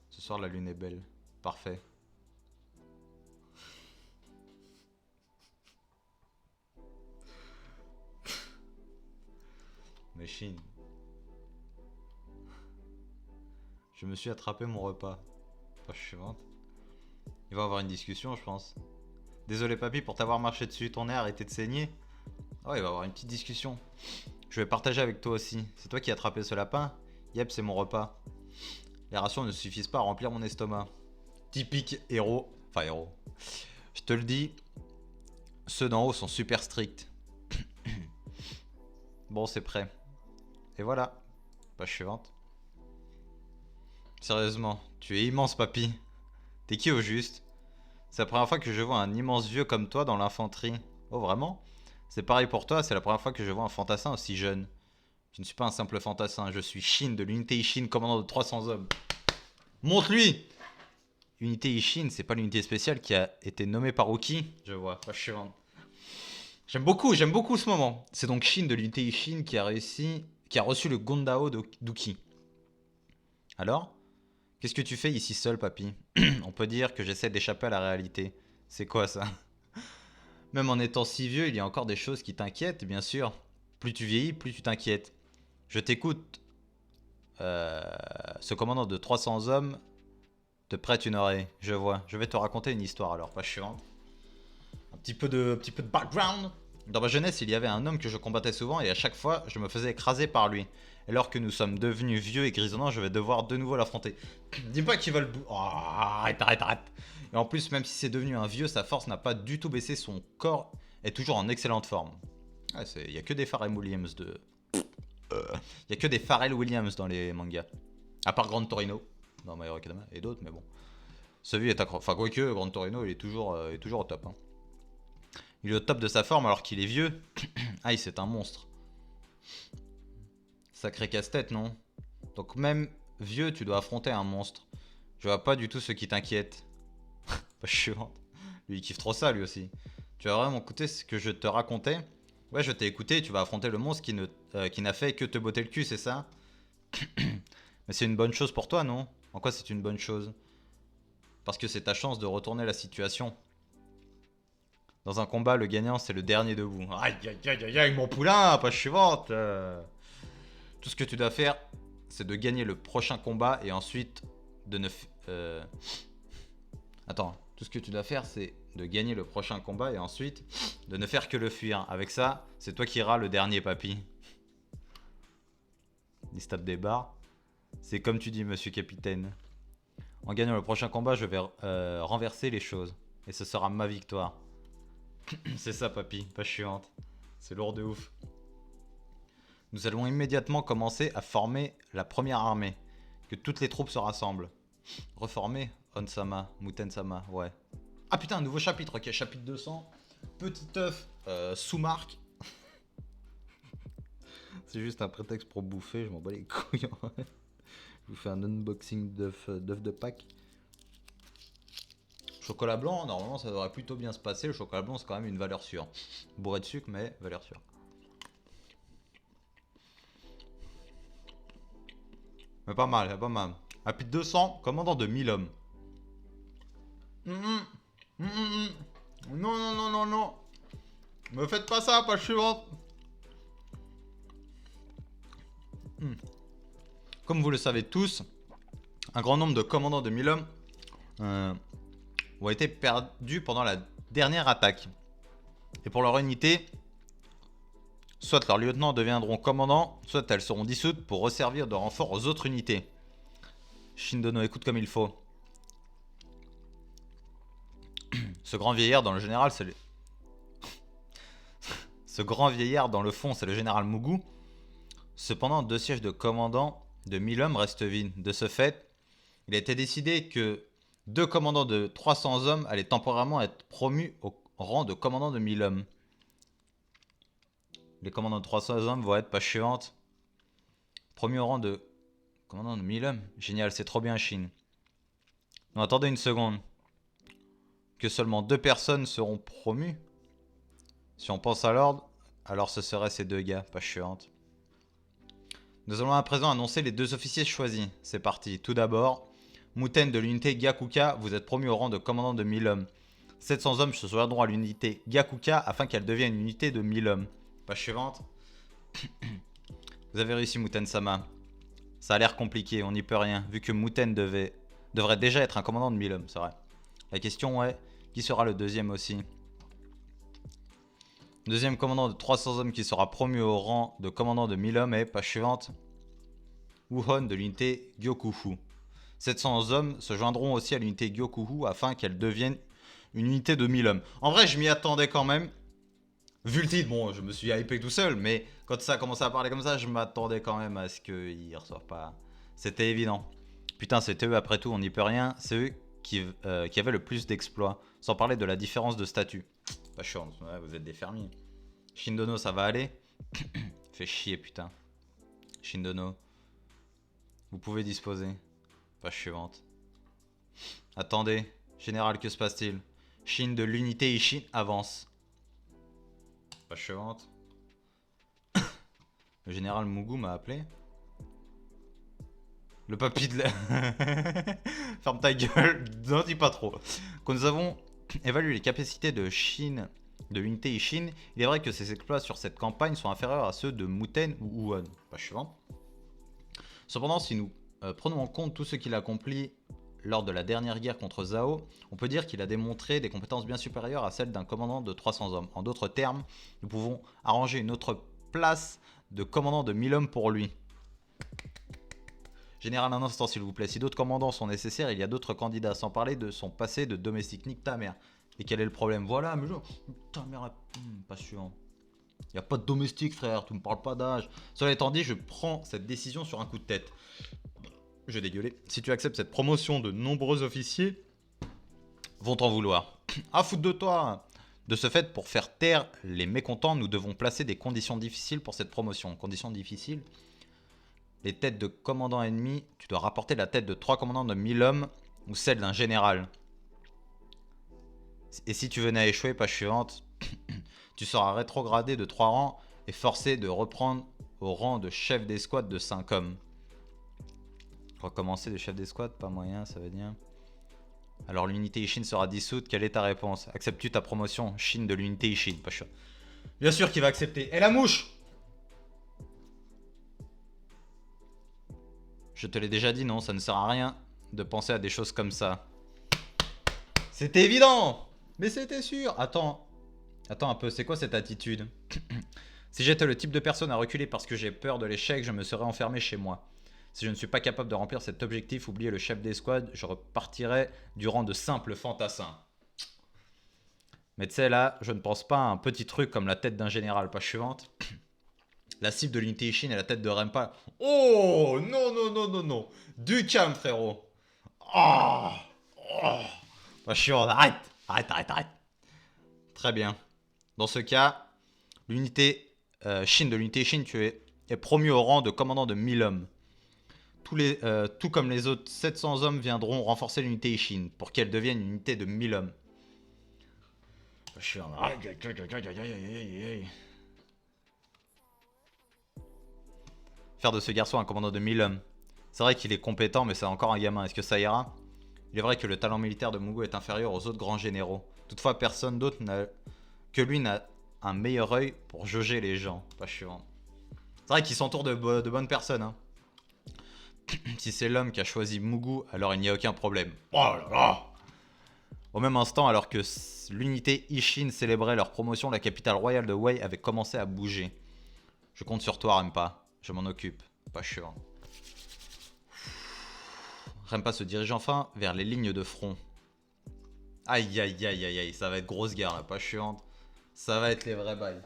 Ce soir, la lune est belle. Parfait. Machine. Je me suis attrapé mon repas. Pas chiant. Il va y avoir une discussion, je pense. Désolé papy pour t'avoir marché dessus, ton nez a arrêté de saigner. Oh, il va y avoir une petite discussion. Je vais partager avec toi aussi. C'est toi qui as attrapé ce lapin? Yep, c'est mon repas. Les rations ne suffisent pas à remplir mon estomac. Typique héros. Enfin héros. Je te le dis, ceux d'en haut sont super stricts. Bon, c'est prêt. Et voilà. Page suivante. Sérieusement, tu es immense papy. T'es qui au juste? C'est la première fois que je vois un immense vieux comme toi dans l'infanterie. Oh vraiment? C'est pareil pour toi, c'est la première fois que je vois un fantassin aussi jeune. Je ne suis pas un simple fantassin, je suis Shin de l'unité Ishin, commandant de 300 hommes. Monte-lui! Unité Ishin, c'est pas l'unité spéciale qui a été nommée par Uki? Je vois, pas chiant. J'aime beaucoup ce moment. C'est donc Shin de l'unité Ishin qui a reçu le Gondao d'Uki. Alors? Qu'est-ce que tu fais ici seul, papy? On peut dire que j'essaie d'échapper à la réalité. C'est quoi ça? Même en étant si vieux, il y a encore des choses qui t'inquiètent, bien sûr. Plus tu vieillis, plus tu t'inquiètes. Je t'écoute. Ce commandant de 300 hommes te prête une oreille. Je vois. Je vais te raconter une histoire alors, pas chiant. Un petit peu de background. Dans ma jeunesse, il y avait un homme que je combattais souvent et à chaque fois, je me faisais écraser par lui. Et alors que nous sommes devenus vieux et grisonnants, je vais devoir de nouveau l'affronter. Dis pas qu'il va le oh, arrête. Et en plus, même si c'est devenu un vieux, sa force n'a pas du tout baissé, son corps est toujours en excellente forme. Il y a que des Pharrell Williams de... Il y a que des Pharrell Williams dans les mangas. À part Grand Torino, dans My Hero Academia, et d'autres, mais bon. Ce vieux est accro... Enfin, quoique, Grand Torino, il est toujours au top. Hein. Il est au top de sa forme alors qu'il est vieux. Aïe, c'est un monstre. Sacré casse-tête, non? Donc même vieux, tu dois affronter un monstre. Je vois pas du tout ce qui t'inquiète. Pas chiant. Lui, il kiffe trop ça, lui aussi. Tu vas vraiment écouter ce que je te racontais? Ouais, je t'ai écouté, tu vas affronter le monstre qui n'a fait que te botter le cul, c'est ça? Mais c'est une bonne chose pour toi, non? En quoi c'est une bonne chose? Parce que c'est ta chance de retourner la situation. Dans un combat, le gagnant, c'est le dernier debout. Aïe, mon poulain, page suivante. Tout ce que tu dois faire, c'est de gagner le prochain combat et ensuite de ne... Attends, tout ce que tu dois faire, c'est de gagner le prochain combat et ensuite de ne faire que le fuir. Avec ça, c'est toi qui iras le dernier, papy. Il se tape des barres. C'est comme tu dis, monsieur capitaine. En gagnant le prochain combat, je vais renverser les choses. Et ce sera ma victoire. C'est ça, papy, pas chiante. C'est lourd de ouf. Nous allons immédiatement commencer à former la première armée. Que toutes les troupes se rassemblent. Reformer Onsama, Muten-sama, ouais. Ah putain, un nouveau chapitre, ok, chapitre 200. Petit œuf sous marque. C'est juste un prétexte pour bouffer, je m'en bats les couilles. Je vous fais un unboxing d'œuf de Pâques. Chocolat blanc, normalement ça devrait plutôt bien se passer. Le chocolat blanc c'est quand même une valeur sûre. Bourré de sucre, mais valeur sûre. Mais pas mal, pas mal. Chapitre 200, commandant de 1000 hommes. Non, non, non, non, non. Me faites pas ça, page suivante. Comme vous le savez tous, un grand nombre de commandants de 1000 hommes ont été perdus pendant la dernière attaque. Et pour leur unité, soit leurs lieutenants deviendront commandants, soit elles seront dissoutes pour resservir de renfort aux autres unités. Shindono, écoute comme il faut. Ce grand vieillard dans le général, c'est le... Ce grand vieillard dans le fond, c'est le général Mugu. Cependant, 2 sièges de commandant de 1000 hommes restent vides. De ce fait, il a été décidé que 2 commandants de 300 hommes allaient temporairement être promus au rang de commandant de 1000 hommes. Les commandants de 300 hommes vont être, page suivante, promus au rang de commandant de 1000 hommes. Génial, c'est trop bien, Chine. Non, attendez une seconde. Que seulement 2 personnes seront promues. Si on pense à l'ordre, alors ce seraient ces 2 gars, page suivante. Nous allons à présent annoncer les 2 officiers choisis. C'est parti. Tout d'abord, Muten de l'unité Gyakuka, vous êtes promu au rang de commandant de 1000 hommes. 700 hommes se joindront à l'unité Gyakuka afin qu'elle devienne une unité de 1000 hommes. Page suivante. Vous avez réussi, Muten-sama. Ça a l'air compliqué, on n'y peut rien, vu que Muten devrait déjà être un commandant de 1000 hommes, c'est vrai. La question est, qui sera le deuxième aussi? Deuxième commandant de 300 hommes qui sera promu au rang de commandant de 1000 hommes est, page suivante, Wuhon de l'unité Gyokuhu. 700 hommes se joindront aussi à l'unité Gyokuhu afin qu'elle devienne une unité de 1000 hommes. En vrai, je m'y attendais quand même. Vu le titre, bon, je me suis hypé tout seul, mais quand ça a commencé à parler comme ça, je m'attendais quand même à ce qu'ils reçoivent pas. C'était évident. Putain, c'était eux après tout, on n'y peut rien. C'est eux qui avaient le plus d'exploits. Sans parler de la différence de statut. Pas chiant, ouais, vous êtes des fermiers. Shindono, ça va aller? Fait chier, putain. Shindono. Vous pouvez disposer. Page suivante. Attendez. Général, que se passe-t-il? Shin de l'unité Ishin avance. Page suivante. Le général Mugu m'a appelé. Le papy de la... Ferme ta gueule. N'en dis pas trop. Quand nous avons évalué les capacités de Shin, de l'unité Ishin, il est vrai que ses exploits sur cette campagne sont inférieurs à ceux de Muten ou Wuhan. Page suivante. Cependant, si nous prenons en compte tout ce qu'il a accompli lors de la dernière guerre contre Zhao, on peut dire qu'il a démontré des compétences bien supérieures à celles d'un commandant de 300 hommes. En d'autres termes, nous pouvons arranger une autre place de commandant de 1000 hommes pour lui. Général, un instant s'il vous plaît. Si d'autres commandants sont nécessaires, il y a d'autres candidats, sans parler de son passé de domestique. Nique ta mère. Et quel est le problème? Voilà, mais ta mère, pas suivant. Il n'y a pas de domestique, frère, tu me parles pas d'âge. Cela étant dit, je prends cette décision sur un coup de tête. Je vais dégueuler. Si tu acceptes cette promotion, de nombreux officiers vont t'en vouloir. Ah, foutre de toi! De ce fait, pour faire taire les mécontents, nous devons placer des conditions difficiles pour cette promotion. Conditions difficiles? Les têtes de commandants ennemis, tu dois rapporter la tête de 3 commandants de 1000 hommes ou celle d'un général. Et si tu venais à échouer, page suivante, tu seras rétrogradé de 3 rangs et forcé de reprendre au rang de chef d'escouade de 5 hommes. Recommencer de chef d'escouade, pas moyen, ça veut dire. Alors l'unité Ishin sera dissoute, quelle est ta réponse? Acceptes-tu ta promotion, Shin de l'unité Ishin? Pas sûr. Bien sûr qu'il va accepter. Et la mouche! Je te l'ai déjà dit, non, ça ne sert à rien de penser à des choses comme ça. C'était évident! Mais c'était sûr! Attends un peu, c'est quoi cette attitude? Si j'étais le type de personne à reculer parce que j'ai peur de l'échec, je me serais enfermé chez moi. Si je ne suis pas capable de remplir cet objectif, oubliez le chef d'escouade, je repartirai du rang de simple fantassin. Mais tu sais là, je ne pense pas à un petit truc comme la tête d'un général, page suivante. La cible de l'unité Ishin est la tête de Rempa. Oh non, non, non, non, non. Du calme, frérot. Oh, oh. Page suivante, arrête. Très bien. Dans ce cas, l'unité Shin de l'unité Ishin, tu es promu au rang de commandant de 1000 hommes. Tout comme les autres 700 hommes viendront renforcer l'unité Ishin pour qu'elle devienne une unité de 1000 hommes. Faire de ce garçon un commandant de 1000 hommes. C'est vrai qu'il est compétent, mais c'est encore un gamin. Est-ce que ça ira? Il est vrai que le talent militaire de Mugu est inférieur aux autres grands généraux. Toutefois, personne d'autre que lui n'a un meilleur œil pour jauger les gens. Pas chiant. C'est vrai qu'il s'entoure de bonnes personnes. Hein. Si c'est l'homme qui a choisi Mugu, alors il n'y a aucun problème. Oh là là! Au même instant, alors que l'unité Ishin célébrait leur promotion, la capitale royale de Wei avait commencé à bouger. Je compte sur toi, Rempa. Je m'en occupe. Pas chiant. Rempa se dirige enfin vers les lignes de front. Aïe aïe aïe aïe aïe, ça va être grosse guerre là, pas chiante. Ça va être les vrais bails.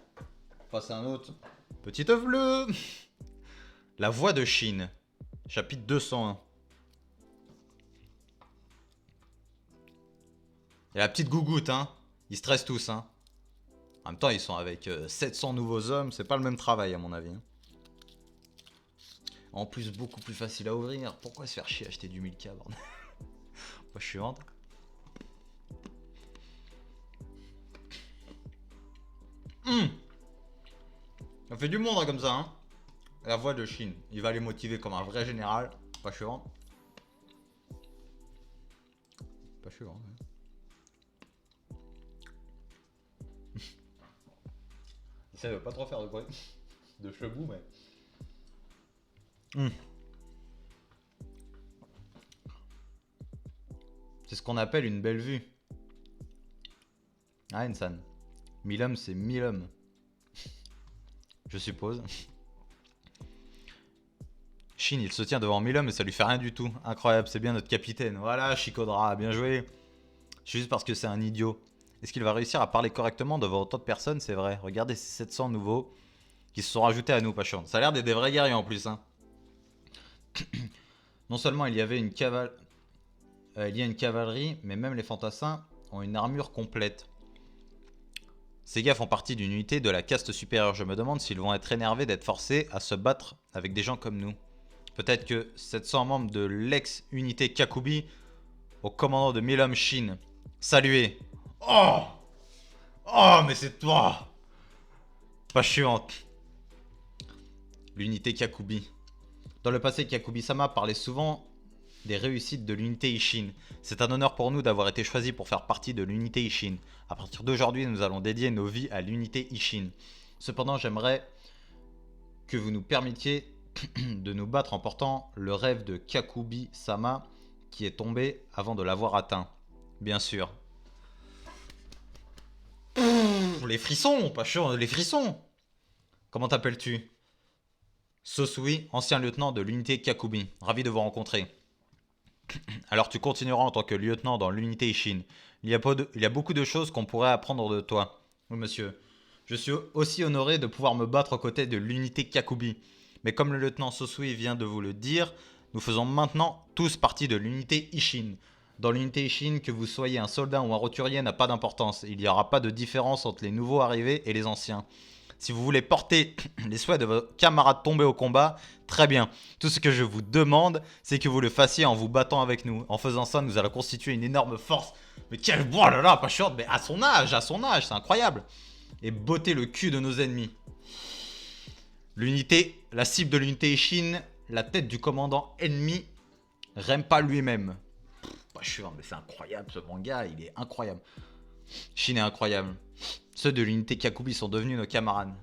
Passe un autre. Petit œuf bleu. La voix de Chine. Chapitre 201. Et la petite gougoute, hein. Ils stressent tous, hein. En même temps, ils sont avec 700 nouveaux hommes. C'est pas le même travail, à mon avis. Hein. En plus, beaucoup plus facile à ouvrir. Pourquoi se faire chier acheter du Milka, bordel? Pas chiante. Ça fait du monde hein, comme ça, hein. La voix de Chine. Il va les motiver comme un vrai général. Pas chiant. Pas chiant, ouais. Ça veut pas trop faire de bruit. De chebou, mais... C'est ce qu'on appelle une belle vue. Ah, Insan. 1000 hommes, c'est 1000 hommes. Je suppose. Shin, il se tient devant 1000 hommes et ça lui fait rien du tout. Incroyable, c'est bien notre capitaine. Voilà, Chikodra, bien joué. Juste parce que c'est un idiot. Est-ce qu'il va réussir à parler correctement devant autant de personnes? C'est vrai. Regardez ces 700 nouveaux qui se sont rajoutés à nous, pas chiant. Ça a l'air d'être des vrais guerriers en plus. Hein. Non seulement il y avait une cavalerie, mais même les fantassins ont une armure complète. Ces gars font partie d'une unité de la caste supérieure. Je me demande s'ils vont être énervés d'être forcés à se battre avec des gens comme nous. Peut-être que 700 membres de l'ex-unité Kakubi au commandant de 1000 hommes Shin. Saluez. Oh! Oh, mais c'est toi! Pas chiante. L'unité Kakubi. Dans le passé, Kakubi-sama parlait souvent des réussites de l'unité Ishin. C'est un honneur pour nous d'avoir été choisis pour faire partie de l'unité Ishin. À partir d'aujourd'hui, nous allons dédier nos vies à l'unité Ishin. Cependant, j'aimerais que vous nous permettiez de nous battre en portant le rêve de Kakubi-sama qui est tombé avant de l'avoir atteint. Bien sûr. Les frissons, pas chaud, les frissons. Comment t'appelles-tu? Sosui, ancien lieutenant de l'unité Kakubi. Ravi de vous rencontrer. Alors tu continueras en tant que lieutenant dans l'unité Ishin. Il y a beaucoup de choses qu'on pourrait apprendre de toi. Oui, monsieur. Je suis aussi honoré de pouvoir me battre aux côtés de l'unité Kakubi. Mais comme le lieutenant Sosui vient de vous le dire, nous faisons maintenant tous partie de l'unité Ishin. Dans l'unité Ishin, que vous soyez un soldat ou un roturier n'a pas d'importance. Il n'y aura pas de différence entre les nouveaux arrivés et les anciens. Si vous voulez porter les souhaits de vos camarades tombés au combat, très bien. Tout ce que je vous demande, c'est que vous le fassiez en vous battant avec nous. En faisant ça, nous allons constituer une énorme force. Mais quel... Oh là là, pas short, mais à son âge, c'est incroyable. Et botter le cul de nos ennemis. L'unité, la cible de l'unité Ishin, la tête du commandant ennemi, Rempa lui-même. Pas sûr, mais c'est incroyable ce manga, il est incroyable. Shin est incroyable. Ceux de l'unité Kakubi sont devenus nos camarades.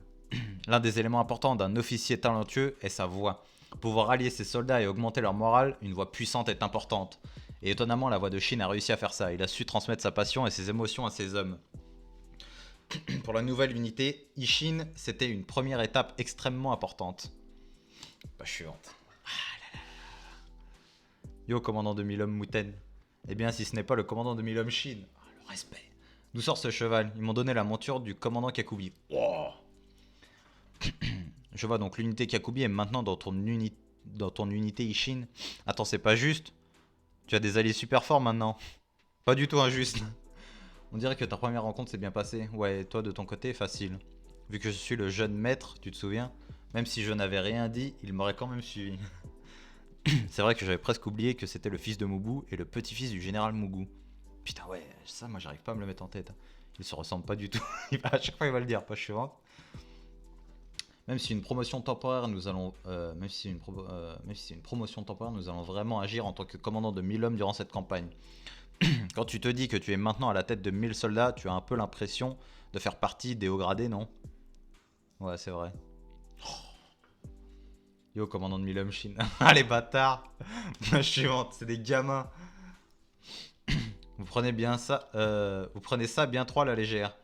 L'un des éléments importants d'un officier talentueux est sa voix. Pouvoir rallier ses soldats et augmenter leur morale, une voix puissante est importante. Et étonnamment, la voix de Shin a réussi à faire ça. Il a su transmettre sa passion et ses émotions à ses hommes. Pour la nouvelle unité, Ishin, c'était une première étape extrêmement importante. Pas chiante. Yo, commandant de 1000 hommes Muten. Eh bien, si ce n'est pas le commandant de 1000 hommes Shin. Oh, le respect. D'où sort ce cheval? Ils m'ont donné la monture du commandant Kakubi. Oh. Je vois donc l'unité Kakubi est maintenant dans ton unité Ishin. Attends, c'est pas juste. Tu as des alliés super forts maintenant. Pas du tout injuste. On dirait que ta première rencontre s'est bien passée. Ouais, toi de ton côté, facile. Vu que je suis le jeune maître, tu te souviens? Même si je n'avais rien dit, il m'aurait quand même suivi. C'est vrai que j'avais presque oublié que c'était le fils de Mugu et le petit-fils du général Mugu. Putain ouais, ça moi j'arrive pas à me le mettre en tête. Ils se ressemblent pas du tout. À chaque fois il va le dire, pas chiant. Même si une promotion temporaire, nous allons, même si c'est une promotion temporaire, nous allons vraiment agir en tant que commandant de 1000 hommes durant cette campagne. Quand tu te dis que tu es maintenant à la tête de 1000 soldats, tu as un peu l'impression de faire partie des hauts gradés, non? Ouais, c'est vrai. Yo, commandant de 1000 hommes Chine. Ah, les bâtards. Je suis honte, c'est des gamins. Vous prenez bien ça, vous prenez ça bien trop à la légère.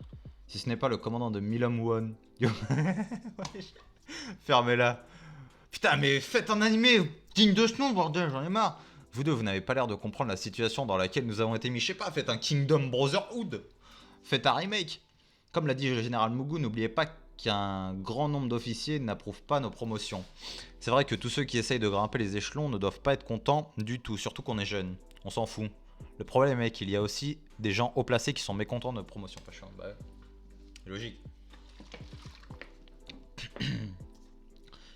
Si ce n'est pas le commandant de 1000 hommes One. Yo. Fermez-la. Putain, mais faites un animé digne de ce nom, bordel, j'en ai marre. Vous deux, vous n'avez pas l'air de comprendre la situation dans laquelle nous avons été mis. Je sais pas, faites un Kingdom Brotherhood. Faites un remake. Comme l'a dit le général Mugu, n'oubliez pas qu'un grand nombre d'officiers n'approuvent pas nos promotions. C'est vrai que tous ceux qui essayent de grimper les échelons ne doivent pas être contents du tout, surtout qu'on est jeune. On s'en fout. Le problème est qu'il y a aussi des gens haut placés qui sont mécontents de notre promotion. Pas chiant, bah, c'est logique.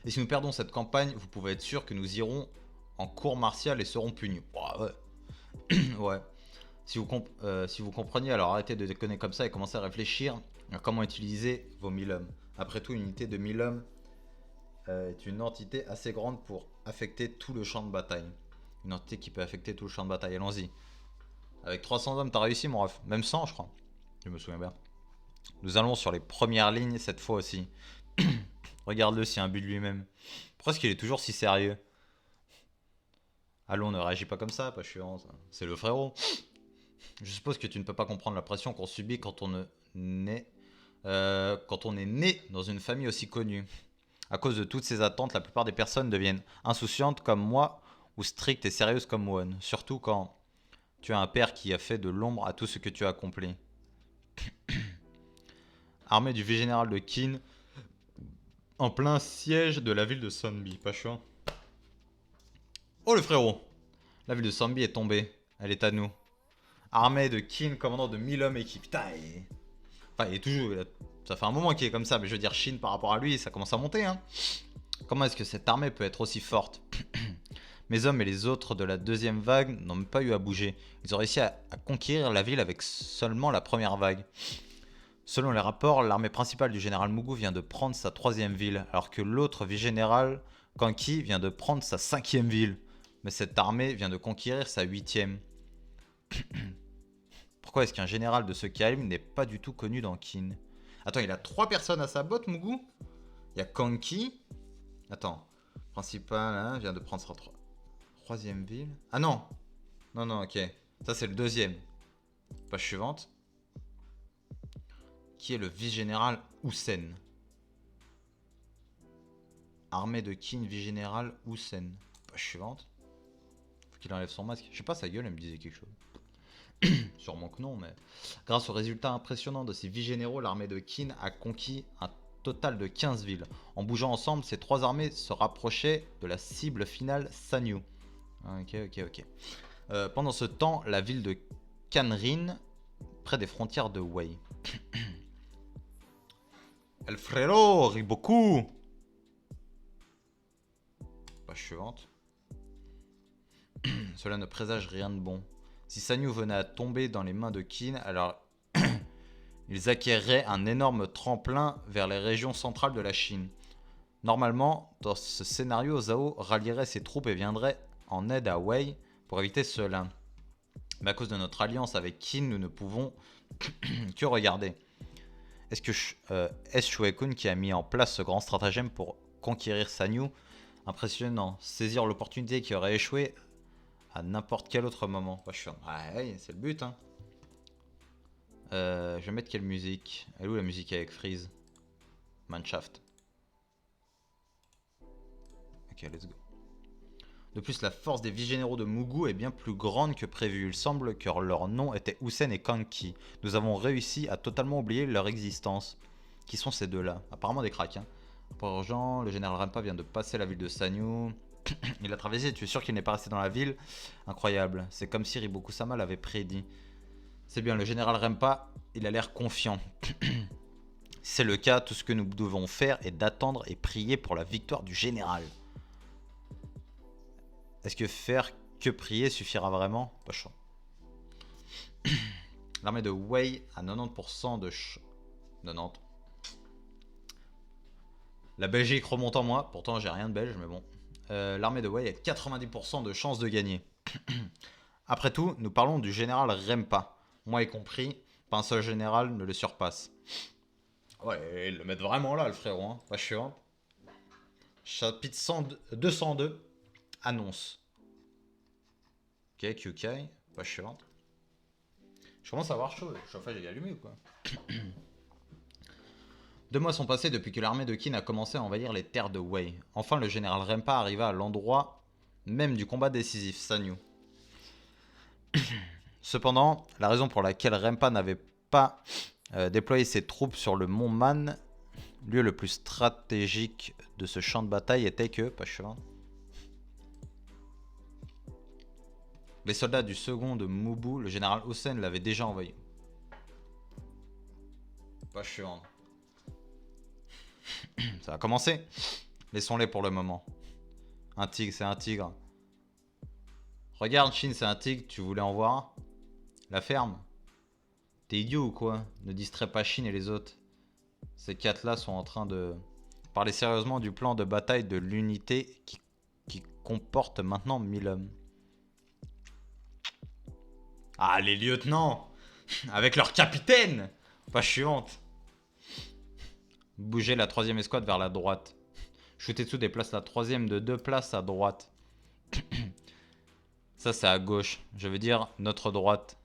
Et si nous perdons cette campagne, vous pouvez être sûr que nous irons en cour martiale et serons punis. Oh, ouais. Ouais. Si vous compreniez, alors arrêtez de déconner comme ça et commencez à réfléchir à comment utiliser vos 1000 hommes. Après tout, une unité de 1000 hommes est une entité assez grande pour affecter tout le champ de bataille. Une entité qui peut affecter tout le champ de bataille. Allons-y. Avec 300 hommes, t'as réussi, mon ref. Même 100, je crois. Je me souviens bien. Nous allons sur les premières lignes cette fois aussi. Regarde-le s'il y a un but de lui-même. Pourquoi est-ce qu'il est toujours si sérieux? Allons, ne réagis pas comme ça, pas chiant. C'est le frérot. Je suppose que tu ne peux pas comprendre la pression qu'on subit quand on est né dans une famille aussi connue. À cause de toutes ces attentes, la plupart des personnes deviennent insouciantes comme moi ou strictes et sérieuses comme One. Surtout quand tu as un père qui a fait de l'ombre à tout ce que tu as accompli. Armée du vice-général de Qin, en plein siège de la ville de Sunbi. Pas chiant. Oh le frérot! La ville de Sunbi est tombée. Elle est à nous. Armée de Qin, commandant de 1000 hommes équipe. Putain, enfin, il est toujours... Ça fait un moment qu'il est comme ça, mais je veux dire, Chine par rapport à lui, ça commence à monter, hein. Comment est-ce que cette armée peut être aussi forte? Mes hommes et les autres de la deuxième vague n'ont même pas eu à bouger. Ils ont réussi à conquérir la ville avec seulement la première vague. Selon les rapports, l'armée principale du général Mugu vient de prendre sa troisième ville, alors que l'autre vice-général, Kanki, vient de prendre sa cinquième ville. Mais cette armée vient de conquérir sa huitième. Pourquoi est-ce qu'un général de ce calibre n'est pas du tout connu dans Qin? Attends, il a 3 personnes à sa botte, Mugu? Il y a Kanki. Attends. Principal, hein, vient de prendre sa troisième ville. Ah non! Non, non, ok. Ça, c'est le deuxième. Page suivante. Qui est le vice-général Houssen? Armée de Qin, vice-général Houssen. Page suivante. Faut qu'il enlève son masque. Je sais pas, sa gueule, elle me disait quelque chose. Sûrement que non, mais... Grâce aux résultats impressionnants de ces vice-généraux, l'armée de Qin a conquis un total de 15 villes. En bougeant ensemble, ces 3 armées se rapprochaient de la cible finale Sanyu. Ok. Pendant ce temps, la ville de Canrin, près des frontières de Wei. El frérot, rit beaucoup. Page suivante. Cela ne présage rien de bon. Si Sanyu venait à tomber dans les mains de Qin, alors ils acquéreraient un énorme tremplin vers les régions centrales de la Chine. Normalement, dans ce scénario, Zhao rallierait ses troupes et viendrait en aide à Wei pour éviter cela. Mais à cause de notre alliance avec Qin, nous ne pouvons que regarder. Est-ce que Shuai-kun qui a mis en place ce grand stratagème pour conquérir Sanyu? Impressionnant. Saisir l'opportunité qui aurait échoué à n'importe quel autre moment. Ouais, c'est le but, hein. Je vais mettre quelle musique? Elle est où la musique avec Freeze? Mannschaft. Ok, let's go. De plus, la force des vice-généraux de Mugu est bien plus grande que prévu. Il semble que leurs noms étaient Houssen et Kanki. Nous avons réussi à totalement oublier leur existence. Qui sont ces deux-là? Apparemment des cracks. Hein. Pour Jean, le général Rempa vient de passer la ville de Sanyu. Il a traversé, tu es sûr qu'il n'est pas resté dans la ville? Incroyable. C'est comme si Riboku-sama l'avait prédit. C'est bien, le général Rempa, il a l'air confiant. Si c'est le cas, tout ce que nous devons faire est d'attendre et prier pour la victoire du général. Est-ce que faire que prier suffira vraiment? Pas chaud. L'armée de Wei a 90% de 90. La Belgique remonte en moi. Pourtant, j'ai rien de belge, mais bon. L'armée de Wei a 90% de chances de gagner. Après tout, nous parlons du général Rempa. Moi y compris, pas un seul général ne le surpasse. Ouais, ils le mettent vraiment là, le frérot. Hein. Pas chiant. Chapitre 202. Annonce. Ok, QK. Pas chiant. Je commence à avoir chaud. Le chauffage est allumé ou quoi? 2 mois sont passés depuis que l'armée de Qin a commencé à envahir les terres de Wei. Enfin, le général Rempa arriva à l'endroit même du combat décisif, Sanyu. Cependant, la raison pour laquelle Rempa n'avait pas déployé ses troupes sur le mont Man, lieu le plus stratégique de ce champ de bataille, était que, pas chiant, les soldats du second de Mubu, le général Hossein, l'avaient déjà envahi. Pas chiant. Ça va commencer. Laissons-les pour le moment. Un tigre, c'est un tigre. Regarde, Shin, c'est un tigre, tu voulais en voir un? La ferme? T'es idiot ou quoi? Ne distrais pas Shin et les autres. Ces 4-là sont en train de parler sérieusement du plan de bataille de l'unité qui comporte maintenant 1000 hommes. Ah, les lieutenants! Avec leur capitaine! Pas chiante. Bougez la 3ème escouade vers la droite. Shutetsu déplace la 3ème de 2 places à droite. Ça, c'est à gauche. Je veux dire notre droite.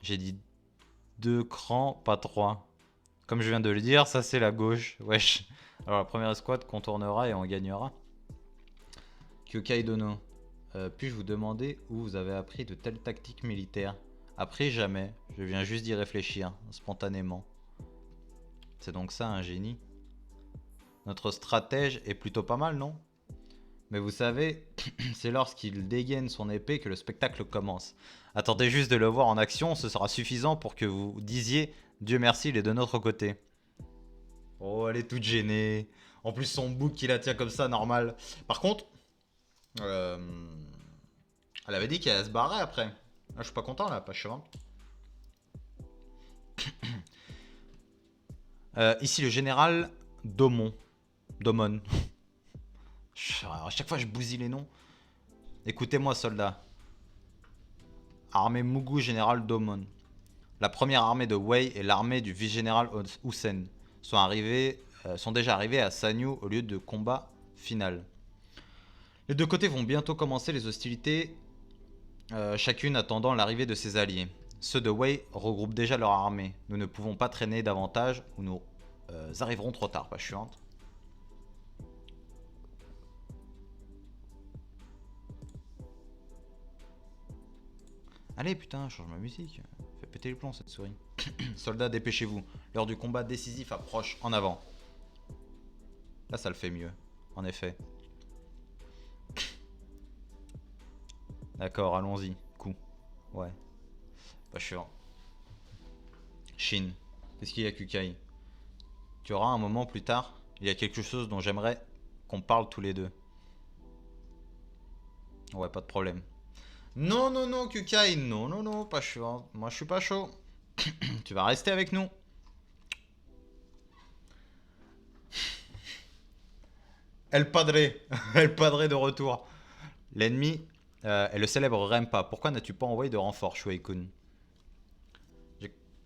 J'ai dit 2 crans, pas 3. Comme je viens de le dire, ça c'est la gauche. Wesh. Alors la première escouade contournera et on gagnera. Kyokai Dono. Puis-je vous demander où vous avez appris de telles tactiques militaires? Appris jamais. Je viens juste d'y réfléchir, spontanément. C'est donc ça un génie. Notre stratège est plutôt pas mal, non? Mais vous savez, c'est lorsqu'il dégaine son épée que le spectacle commence. Attendez juste de le voir en action, ce sera suffisant pour que vous disiez « Dieu merci, il est de notre côté ». Oh, elle est toute gênée. En plus, son bouc qui la tient comme ça, normal. Par contre, elle avait dit qu'elle allait se barrer après. Là, je suis pas content, là, pas chiant. Ici, le général Domon. Domon. À chaque fois, je bousille les noms. Écoutez-moi, soldats. Armée Mugu général Domon. La première armée de Wei et l'armée du vice-général Hussein sont déjà arrivés à Sanyu au lieu de combat final. Les deux côtés vont bientôt commencer les hostilités, chacune attendant l'arrivée de ses alliés. Ceux de Wei regroupent déjà leur armée. Nous ne pouvons pas traîner davantage ou nous arriverons trop tard, pas chiante. Allez putain, change ma musique. Fais péter les plombs cette souris. Soldats, dépêchez-vous. L'heure du combat décisif approche. En avant. Là, ça le fait mieux. En effet. D'accord, allons-y. Coup. Ouais. Pas chiant. Shin. Qu'est-ce qu'il y a, Kukai? Tu auras un moment plus tard. Il y a quelque chose dont j'aimerais qu'on parle tous les deux. Ouais, pas de problème. Non, non, non, Kukai. Non, non, non, pas chaud. Moi, je suis pas chaud. Tu vas rester avec nous. El Padre. El Padre de retour. L'ennemi est le célèbre Rempa. Pourquoi n'as-tu pas envoyé de renfort, Shuei-kun?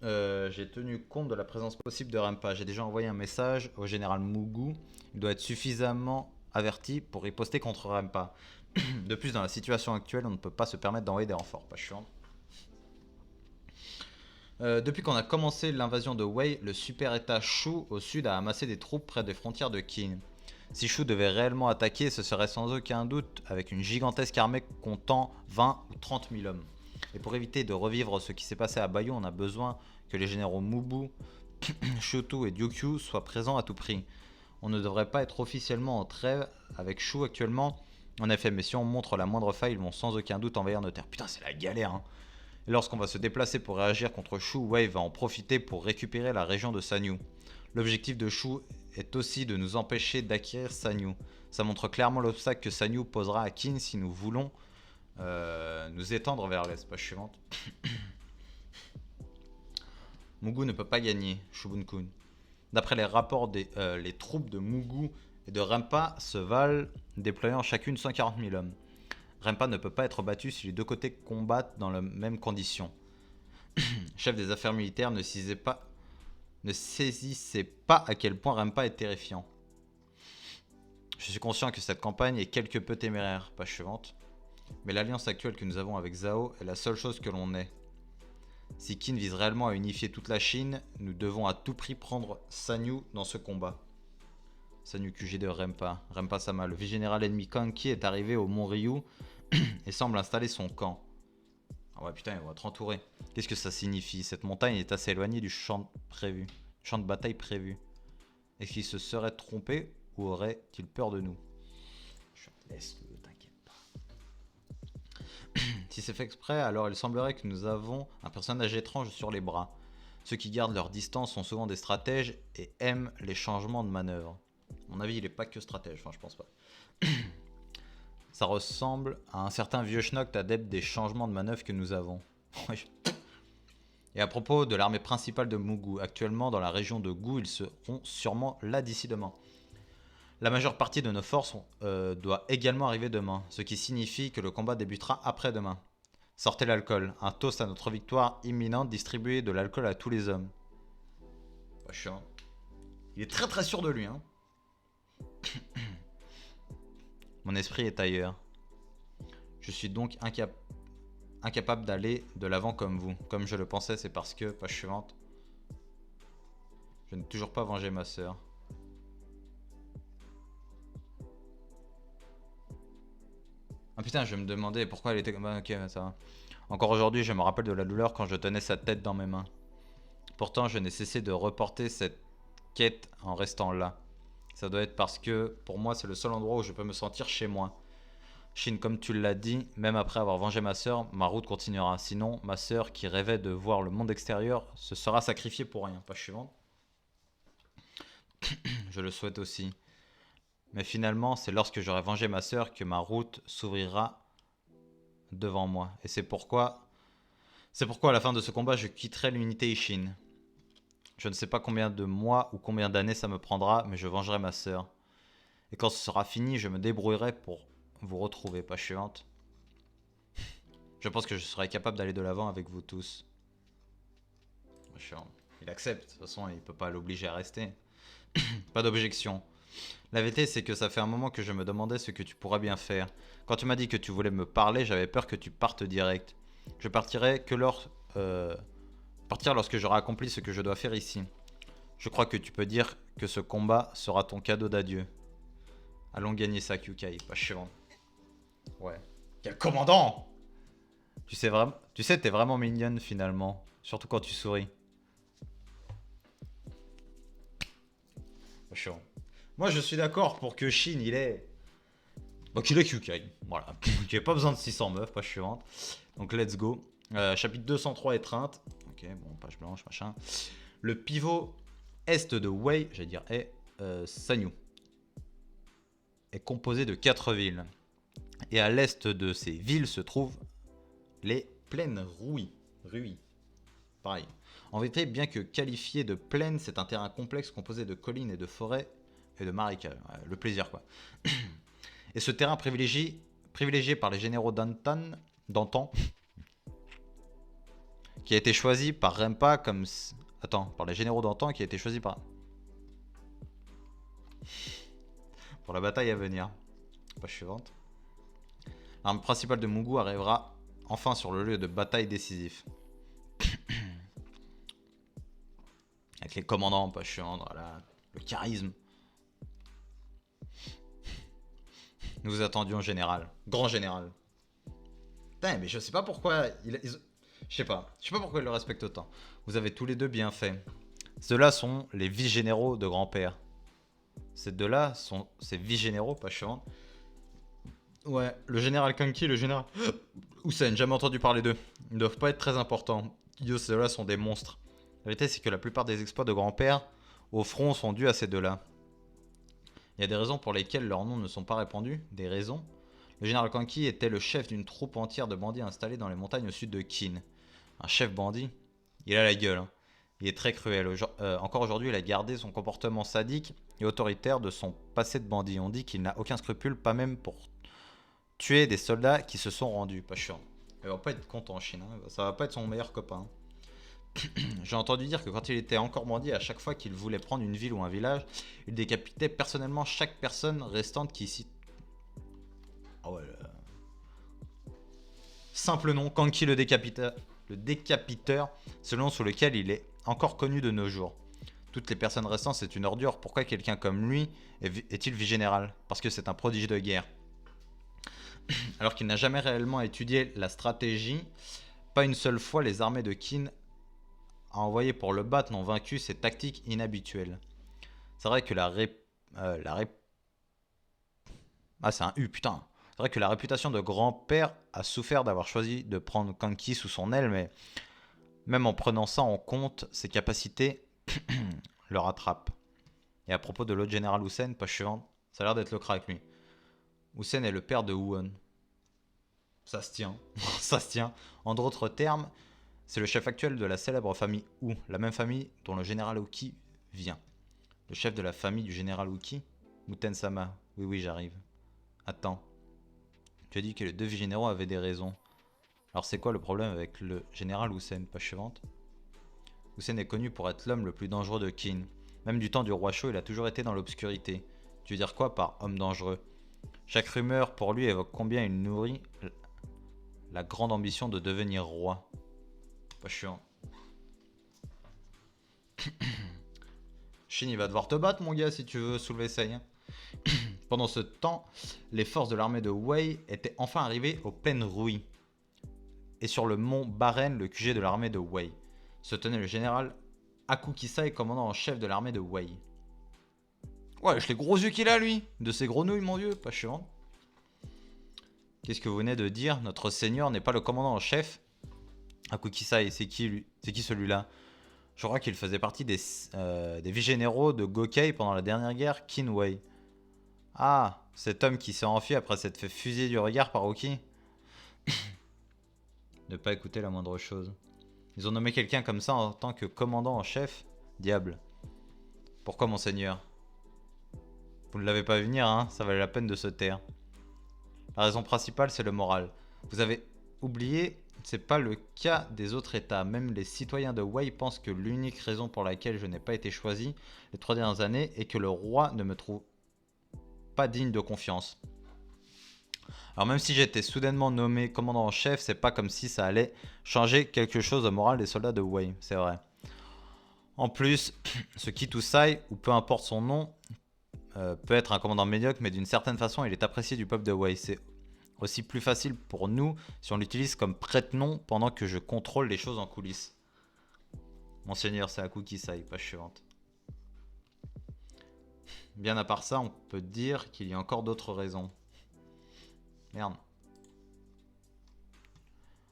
J'ai tenu compte de la présence possible de Rempa. J'ai déjà envoyé un message au général Mugu. Il doit être suffisamment averti pour riposter contre Rempa. De plus, dans la situation actuelle, on ne peut pas se permettre d'envoyer des renforts. Pas chiant. Depuis qu'on a commencé l'invasion de Wei, le super état Shu au sud a amassé des troupes près des frontières de Qin. Si Shu devait réellement attaquer, ce serait sans aucun doute avec une gigantesque armée comptant 20 ou 30 000 hommes. Et pour éviter de revivre ce qui s'est passé à Bayou, on a besoin que les généraux Mubu, Shotu et Ryukyu soient présents à tout prix. On ne devrait pas être officiellement en trêve avec Shu actuellement. En effet, mais si on montre la moindre faille, ils vont sans aucun doute envahir nos terres. Putain, c'est la galère, hein. Et lorsqu'on va se déplacer pour réagir contre Shu, Wei va en profiter pour récupérer la région de Sanyu. L'objectif de Shu est aussi de nous empêcher d'acquérir Sanyu. Ça montre clairement l'obstacle que Sanyu posera à Qin si nous voulons nous étendre vers l'est. Page suivante. Mugu ne peut pas gagner, Shubun-kun. D'après les rapports, les troupes de Mugu et de Rempa se valent, déployant chacune 140 000 hommes. Rempa ne peut pas être battu si les deux côtés combattent dans les mêmes conditions. Chef des affaires militaires ne saisissait pas à quel point Rempa est terrifiant. Je suis conscient que cette campagne est quelque peu téméraire, page suivante. Mais l'alliance actuelle que nous avons avec Zhao est la seule chose que l'on ait. Si Qin vise réellement à unifier toute la Chine, nous devons à tout prix prendre Sanyu dans ce combat. Sanyu QG de Rempa. Rempa-sama, le vice-général ennemi Kanki est arrivé au mont Ryu et semble installer son camp. Ah ouais putain, il va être entouré. Qu'est-ce que ça signifie? Cette montagne est assez éloignée du champ de bataille prévu. Est-ce qu'il se serait trompé ou aurait-il peur de nous? Laisse-le, t'inquiète pas. Si c'est fait exprès, alors il semblerait que nous avons un personnage étrange sur les bras. Ceux qui gardent leur distance sont souvent des stratèges et aiment les changements de manœuvre. À mon avis, il est pas que stratège, enfin je pense pas. Ça ressemble à un certain vieux schnock adepte des changements de manœuvre que nous avons. Et à propos de l'armée principale de Mugu, actuellement dans la région de Gu, ils seront sûrement là d'ici demain. La majeure partie de nos forces doit également arriver demain, ce qui signifie que le combat débutera après-demain. Sortez l'alcool, un toast à notre victoire imminente, distribuez de l'alcool à tous les hommes. Pas chiant. Il est très très sûr de lui, hein. Mon esprit est ailleurs. Je suis donc incapable d'aller de l'avant comme vous. Comme je le pensais, c'est parce que, page suivante, je n'ai toujours pas vengé ma sœur. Ah putain, je me demandais pourquoi elle était comme... Ok, ça va. Encore aujourd'hui, je me rappelle de la douleur quand je tenais sa tête dans mes mains. Pourtant, je n'ai cessé de reporter cette quête en restant là. Ça doit être parce que, pour moi, c'est le seul endroit où je peux me sentir chez moi. Shin, comme tu l'as dit, même après avoir vengé ma sœur, ma route continuera. Sinon, ma sœur, qui rêvait de voir le monde extérieur, se sera sacrifiée pour rien. Page suivante. Je le souhaite aussi. Mais finalement, c'est lorsque j'aurai vengé ma sœur que ma route s'ouvrira devant moi. Et c'est pourquoi à la fin de ce combat, je quitterai l'unité Ishin. Je ne sais pas combien de mois ou combien d'années ça me prendra, mais je vengerai ma sœur. Et quand ce sera fini, je me débrouillerai pour vous retrouver. Page suivante. Je pense que je serai capable d'aller de l'avant avec vous tous. Il accepte, de toute façon il peut pas l'obliger à rester. Pas d'objection. La vérité c'est que ça fait un moment que je me demandais ce que tu pourrais bien faire. Quand tu m'as dit que tu voulais me parler, j'avais peur que tu partes direct. Je partirai que partir lorsque j'aurai accompli ce que je dois faire ici. Je crois que tu peux dire que ce combat sera ton cadeau d'adieu. Allons gagner ça, Kyukai. Pas chiant. Ouais. Quel commandant! Tu sais, t'es vraiment mignonne finalement. Surtout quand tu souris. Pas chiant. Moi, je suis d'accord pour que Shin, il est... Donc, il est Kyukai. Voilà. J'ai pas besoin de 600 meufs, page suivante. Donc, let's go. Chapitre 203, étreinte. Ok, bon, page blanche, machin. Le pivot est de Wei, j'allais dire, est Sanyu. Est composé de 4 villes. Et à l'est de ces villes se trouvent les plaines Rui. Pareil. En vérité, bien que qualifié de plaine, c'est un terrain complexe composé de collines et de forêts et de marécages. Le plaisir, quoi. Et ce terrain privilégié par les généraux d'antan, qui a été choisi par Rempa comme... Attends, par les généraux d'antan, qui a été choisi par... pour la bataille à venir. Page suivante. L'arme principale de Mugu arrivera enfin sur le lieu de bataille décisif. Avec les commandants, page suivante, voilà. Le charisme. Nous vous attendions général. Grand général. Putain, mais je sais pas pourquoi... Je sais pas pourquoi ils le respectent autant. Vous avez tous les deux bien fait. Ceux-là sont les vice-généraux de grand-père. Ces deux-là sont ces vice-généraux, pas chiant. Ouais, le général Kanki et le général Hussein, jamais entendu parler d'eux. Ils ne doivent pas être très importants. Ceux-là sont des monstres. La vérité, c'est que la plupart des exploits de grand-père au front sont dus à ces deux-là. Il y a des raisons pour lesquelles leurs noms ne sont pas répandus. Des raisons. Le général Kanki était le chef d'une troupe entière de bandits installés dans les montagnes au sud de Qin. Un chef bandit, il a la gueule. Hein. Il est très cruel. Encore aujourd'hui, il a gardé son comportement sadique et autoritaire de son passé de bandit. On dit qu'il n'a aucun scrupule, pas même pour tuer des soldats qui se sont rendus. Pas chiant. Il va pas être content en Chine, hein. Ça va pas être son meilleur copain. J'ai entendu dire que quand il était encore bandit, à chaque fois qu'il voulait prendre une ville ou un village, il décapitait personnellement chaque personne restante qui s'y... Ah ouais, simple nom, Kanki le décapiteur, c'est le nom sous lequel il est encore connu de nos jours. Toutes les personnes restantes, c'est une ordure. Pourquoi quelqu'un comme lui est-il vice-général? Parce que c'est un prodige de guerre. Alors qu'il n'a jamais réellement étudié la stratégie, pas une seule fois les armées de Qin à envoyer pour le battre n'ont vaincu ces tactiques inhabituelles. C'est vrai que Ah, c'est un U, putain. C'est vrai que la réputation de grand-père a souffert d'avoir choisi de prendre Kanki sous son aile, mais même en prenant ça en compte, ses capacités le rattrapent. Et à propos de l'autre général Hussein, page suivante, ça a l'air d'être le crack, lui. Hussein est le père de Huon. Ça se tient. Ça se tient. En d'autres termes, c'est le chef actuel de la célèbre famille Hu, la même famille dont le général Uki vient. Le chef de la famille du général Uki, Muten-sama. Oui, oui, j'arrive. Attends. Tu as dit que les deux généraux avaient des raisons. Alors c'est quoi le problème avec le général Hussein? Page suivante. Hussein est connu pour être l'homme le plus dangereux de Qin. Même du temps du roi Shao, il a toujours été dans l'obscurité. Tu veux dire quoi par homme dangereux? Chaque rumeur pour lui évoque combien il nourrit la grande ambition de devenir roi. Pas chiant. Shin, il va devoir te battre, mon gars, si tu veux soulever ça. Hein. Pendant ce temps, les forces de l'armée de Wei étaient enfin arrivées aux plaines Rui. Et sur le mont Baren, le QG de l'armée de Wei, se tenait le général Aku Kisai, commandant en chef de l'armée de Wei. Ouais, les gros yeux qu'il a, lui. De ses gros nouilles, mon dieu. Pas chiant. Qu'est-ce que vous venez de dire? Notre seigneur n'est pas le commandant en chef? Aku Kisai, c'est qui lui? C'est qui celui-là? Je crois qu'il faisait partie des vice-généraux de Gokei pendant la dernière guerre Qin Wei. Ah, cet homme qui s'est enfui après s'être fait fusiller du regard par Oki. Ne pas écouter la moindre chose. Ils ont nommé quelqu'un comme ça en tant que commandant en chef? Diable. Pourquoi, monseigneur? Vous ne l'avez pas vu venir, hein? Ça valait la peine de se taire. La raison principale, c'est le moral. Vous avez oublié, c'est pas le cas des autres États. Même les citoyens de Wei pensent que l'unique raison pour laquelle je n'ai pas été choisi les 3 dernières années est que le roi ne me trouve pas digne de confiance. Alors même si j'étais soudainement nommé commandant en chef, c'est pas comme si ça allait changer quelque chose au moral des soldats de Wei, c'est vrai. En plus, ce Kitusai, ou peu importe son nom, peut être un commandant médiocre, mais d'une certaine façon, il est apprécié du peuple de Wei. C'est aussi plus facile pour nous si on l'utilise comme prête-nom pendant que je contrôle les choses en coulisses. Monseigneur, c'est Aku Kisai, page suivante. Bien à part ça, on peut dire qu'il y a encore d'autres raisons. Merde.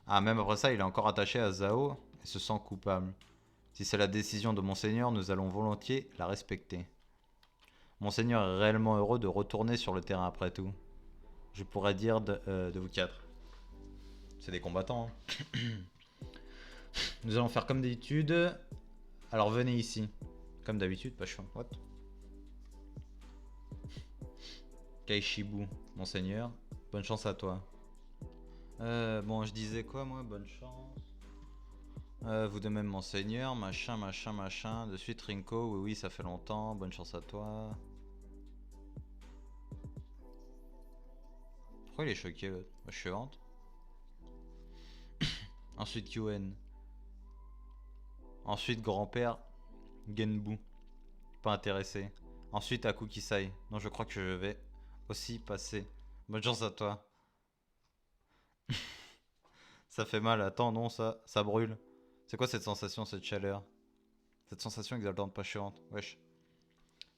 Ah, même après ça, il est encore attaché à Zhao et se sent coupable. Si c'est la décision de Monseigneur, nous allons volontiers la respecter. Monseigneur est réellement heureux de retourner sur le terrain après tout. Je pourrais dire de vous quatre. C'est des combattants. Hein. Nous allons faire comme d'habitude. Alors venez ici. Comme d'habitude, pas chiant. What? Kaishibu, monseigneur. Bonne chance à toi. Bon, je disais quoi moi? Bonne chance. Vous de même, monseigneur. Machin, machin, machin. De suite, Rinko. Oui, oui, ça fait longtemps. Bonne chance à toi. Pourquoi il est choqué l'autre? Je suis honte. Ensuite, Kyuen. Ensuite, grand-père Genbu. Pas intéressé. Ensuite, Aku Kisai. Non, je crois que je vais aussi passer. Bonne chance à toi. Ça fait mal. Attends, non, ça brûle. C'est quoi cette sensation, cette chaleur? Cette sensation exaltante, pas chiante. Wesh.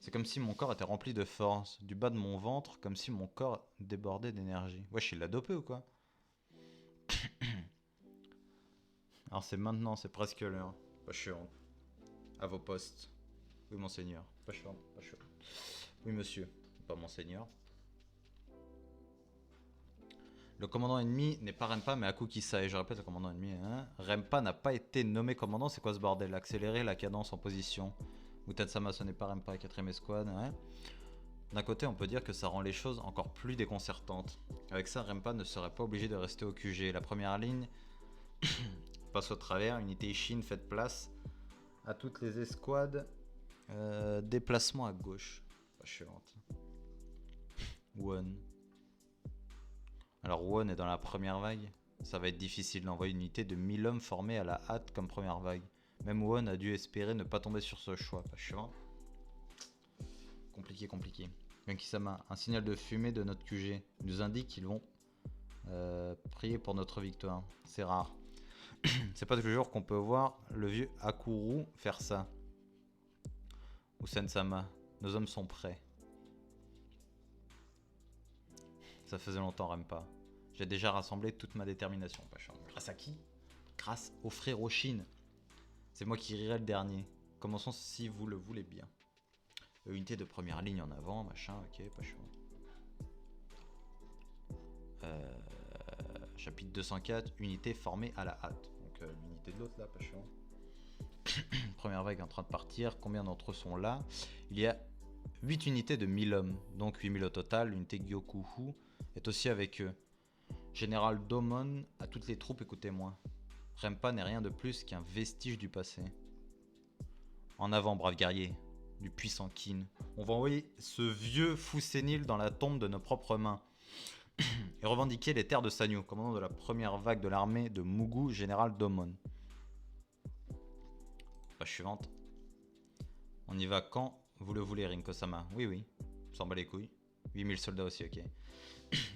C'est comme si mon corps était rempli de force. Du bas de mon ventre, comme si mon corps débordait d'énergie. Wesh, il l'a dopé ou quoi? Alors c'est maintenant, c'est presque l'heure. Pas chiant. À vos postes. Oui, monseigneur. Pas chiant, pas chiant. Oui, monsieur. Pas monseigneur. Le commandant ennemi n'est pas Rempa mais Aku Kisai. Je répète, le commandant ennemi. Hein. Rempa n'a pas été nommé commandant. C'est quoi ce bordel? Accélérer la cadence en position. Muten-sama, ce n'est pas Rempa. 4ème escouade. Hein. D'un côté, on peut dire que ça rend les choses encore plus déconcertantes. Avec ça, Rempa ne serait pas obligé de rester au QG. La première ligne passe au travers, unité Shin fait place à toutes les escouades. Déplacement à gauche. Pas chiante. One. Alors One est dans la première vague. Ça va être difficile d'envoyer une unité de 1000 hommes formés à la hâte comme première vague. Même One a dû espérer ne pas tomber sur ce choix. Pas chiant. Compliqué, compliqué. Yankisama, un signal de fumée de notre QG. Il nous indique qu'ils vont prier pour notre victoire. C'est rare. C'est pas tous les jours qu'on peut voir le vieux Akuru faire ça. Ou Sensama, nos hommes sont prêts. Ça faisait longtemps, Rempa. J'ai déjà rassemblé toute ma détermination. Grâce à qui? Grâce au frère Oshin. C'est moi qui rirai le dernier. Commençons si vous le voulez bien. Unité de première ligne en avant, machin, ok, pas chaud. Chapitre 204, unité formée à la hâte. Donc l'unité de l'autre là, pas chaud. Première vague en train de partir. Combien d'entre eux sont là? Il y a 8 unités de 1000 hommes, donc 8000 au total. L'unité Gyokuhu est aussi avec eux. Général Domon à toutes les troupes, écoutez-moi. Rempa n'est rien de plus qu'un vestige du passé. En avant, brave guerrier, du puissant Kin. On va envoyer ce vieux fou sénile dans la tombe de nos propres mains. Et revendiquer les terres de Sanyu, commandant de la première vague de l'armée de Mugu, général Domon. Page suivante. On y va quand vous le voulez, Rinko-sama. Oui, oui. S'en bat les couilles. 8000 soldats aussi, ok.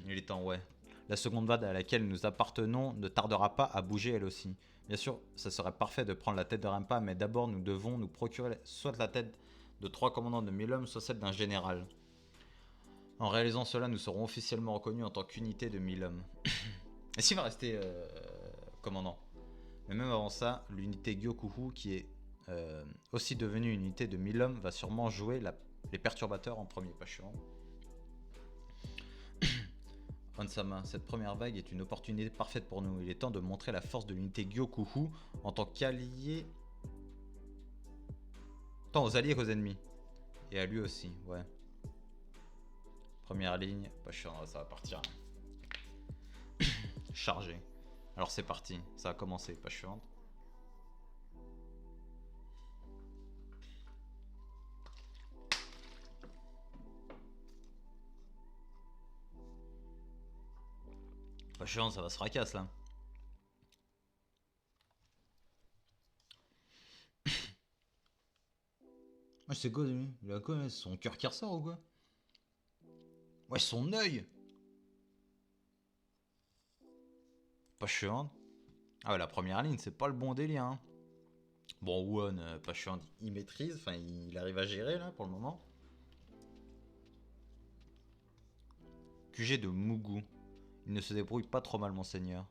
Il est temps, ouais. La seconde vague à laquelle nous appartenons ne tardera pas à bouger elle aussi. Bien sûr, ça serait parfait de prendre la tête de Rempa, mais d'abord nous devons nous procurer soit la tête de 3 commandants de 1000 hommes, soit celle d'un général. En réalisant cela, nous serons officiellement reconnus en tant qu'unité de 1000 hommes. Et s'il va rester commandant? Mais même avant ça, l'unité Gyokuhu, qui est aussi devenue une unité de 1000 hommes, va sûrement jouer les perturbateurs en premier, pas chiant. Onsama, cette première vague est une opportunité parfaite pour nous. Il est temps de montrer la force de l'unité Gyokuhu en tant qu'allié, tant aux alliés qu'aux ennemis. Et à lui aussi, ouais. Première ligne, pas chiant, ça va partir. Chargé. Alors c'est parti, ça a commencé, pas chiant. Pas chiant, ça va se fracasse là. Ah, c'est quoi lui? Il a quoi? Son cœur qui ressort ou quoi? Ouais, son œil! Pas chiant. Ah ouais, la première ligne, c'est pas le bon délire. Hein. Bon, Won, pas chiant, il maîtrise, enfin, il arrive à gérer là pour le moment. QG de Mugu. Il ne se débrouille pas trop mal, monseigneur.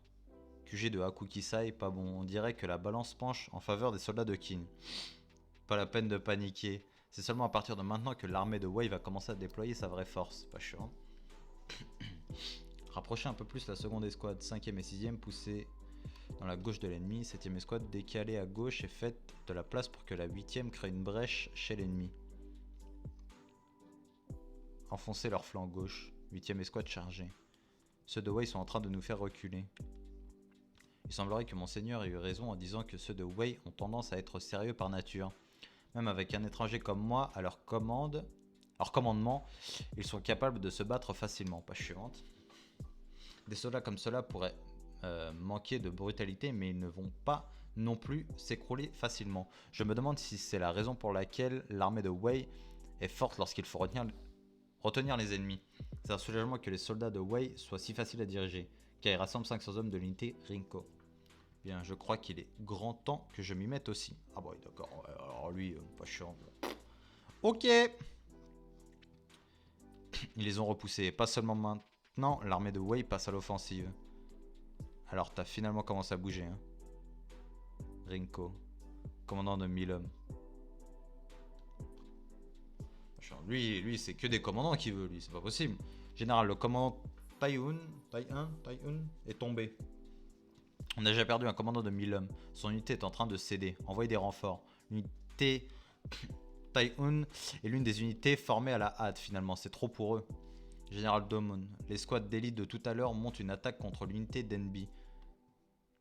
QG de Hakukisai, pas bon. On dirait que la balance penche en faveur des soldats de Kin. Pas la peine de paniquer. C'est seulement à partir de maintenant que l'armée de Wei va commencer à déployer sa vraie force. Pas chiant. Rapprochez un peu plus la seconde escouade, 5ème et 6ème, poussez dans la gauche de l'ennemi. 7ème escouade décalée à gauche et faites de la place pour que la 8ème crée une brèche chez l'ennemi. Enfoncez leur flanc gauche. 8ème escouade chargée. Ceux de Wei sont en train de nous faire reculer. Il semblerait que Monseigneur ait eu raison en disant que ceux de Wei ont tendance à être sérieux par nature. Même avec un étranger comme moi à leur commandement, ils sont capables de se battre facilement. Page suivante. Des soldats comme cela pourraient manquer de brutalité, mais ils ne vont pas non plus s'écrouler facilement. Je me demande si c'est la raison pour laquelle l'armée de Wei est forte lorsqu'il faut retenir les ennemis. C'est un soulagement que les soldats de Wei soient si faciles à diriger, car ils rassemblent 500 hommes de l'unité Rinko. Bien, je crois qu'il est grand temps que je m'y mette aussi. Ah bon, d'accord, alors lui, pas chiant. Ok. Ils les ont repoussés, pas seulement maintenant, l'armée de Wei passe à l'offensive. Alors t'as finalement commencé à bouger, hein. Rinko, commandant de 1000 hommes. Lui c'est que des commandants qu'il veut, lui, c'est pas possible. Général, le commandant Taiyun est tombé. On a déjà perdu un commandant de 1000 hommes. Son unité est en train de céder. Envoyez des renforts. L'unité Taehoon est l'une des unités formées à la hâte finalement, c'est trop pour eux. Général Domon, les squads d'élite de tout à l'heure montent une attaque contre l'unité d'Enby.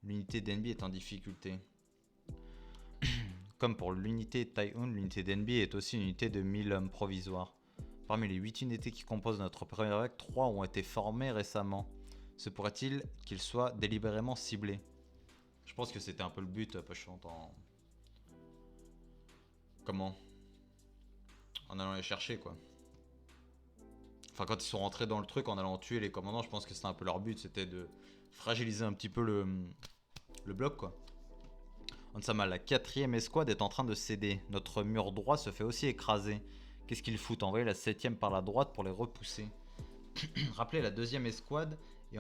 L'unité d'Enby est en difficulté. Comme pour l'unité Taehoon, l'unité d'Enby est aussi une unité de 1000 hommes provisoires. Parmi les 8 unités qui composent notre première vague, 3 ont été formées récemment. Se pourrait-il qu'ils soient délibérément ciblés? Je pense que c'était un peu le but, pas chiant en... Comment? En allant les chercher, quoi. Enfin, quand ils sont rentrés dans le truc, en allant tuer les commandants, je pense que c'était un peu leur but, c'était de fragiliser un petit peu le bloc, quoi. Onsama, la 4ème escouade est en train de céder. Notre mur droit se fait aussi écraser. Qu'est-ce qu'ils foutent? Envoyer la 7ème par la droite pour les repousser. Rappelez la 2ème escouade et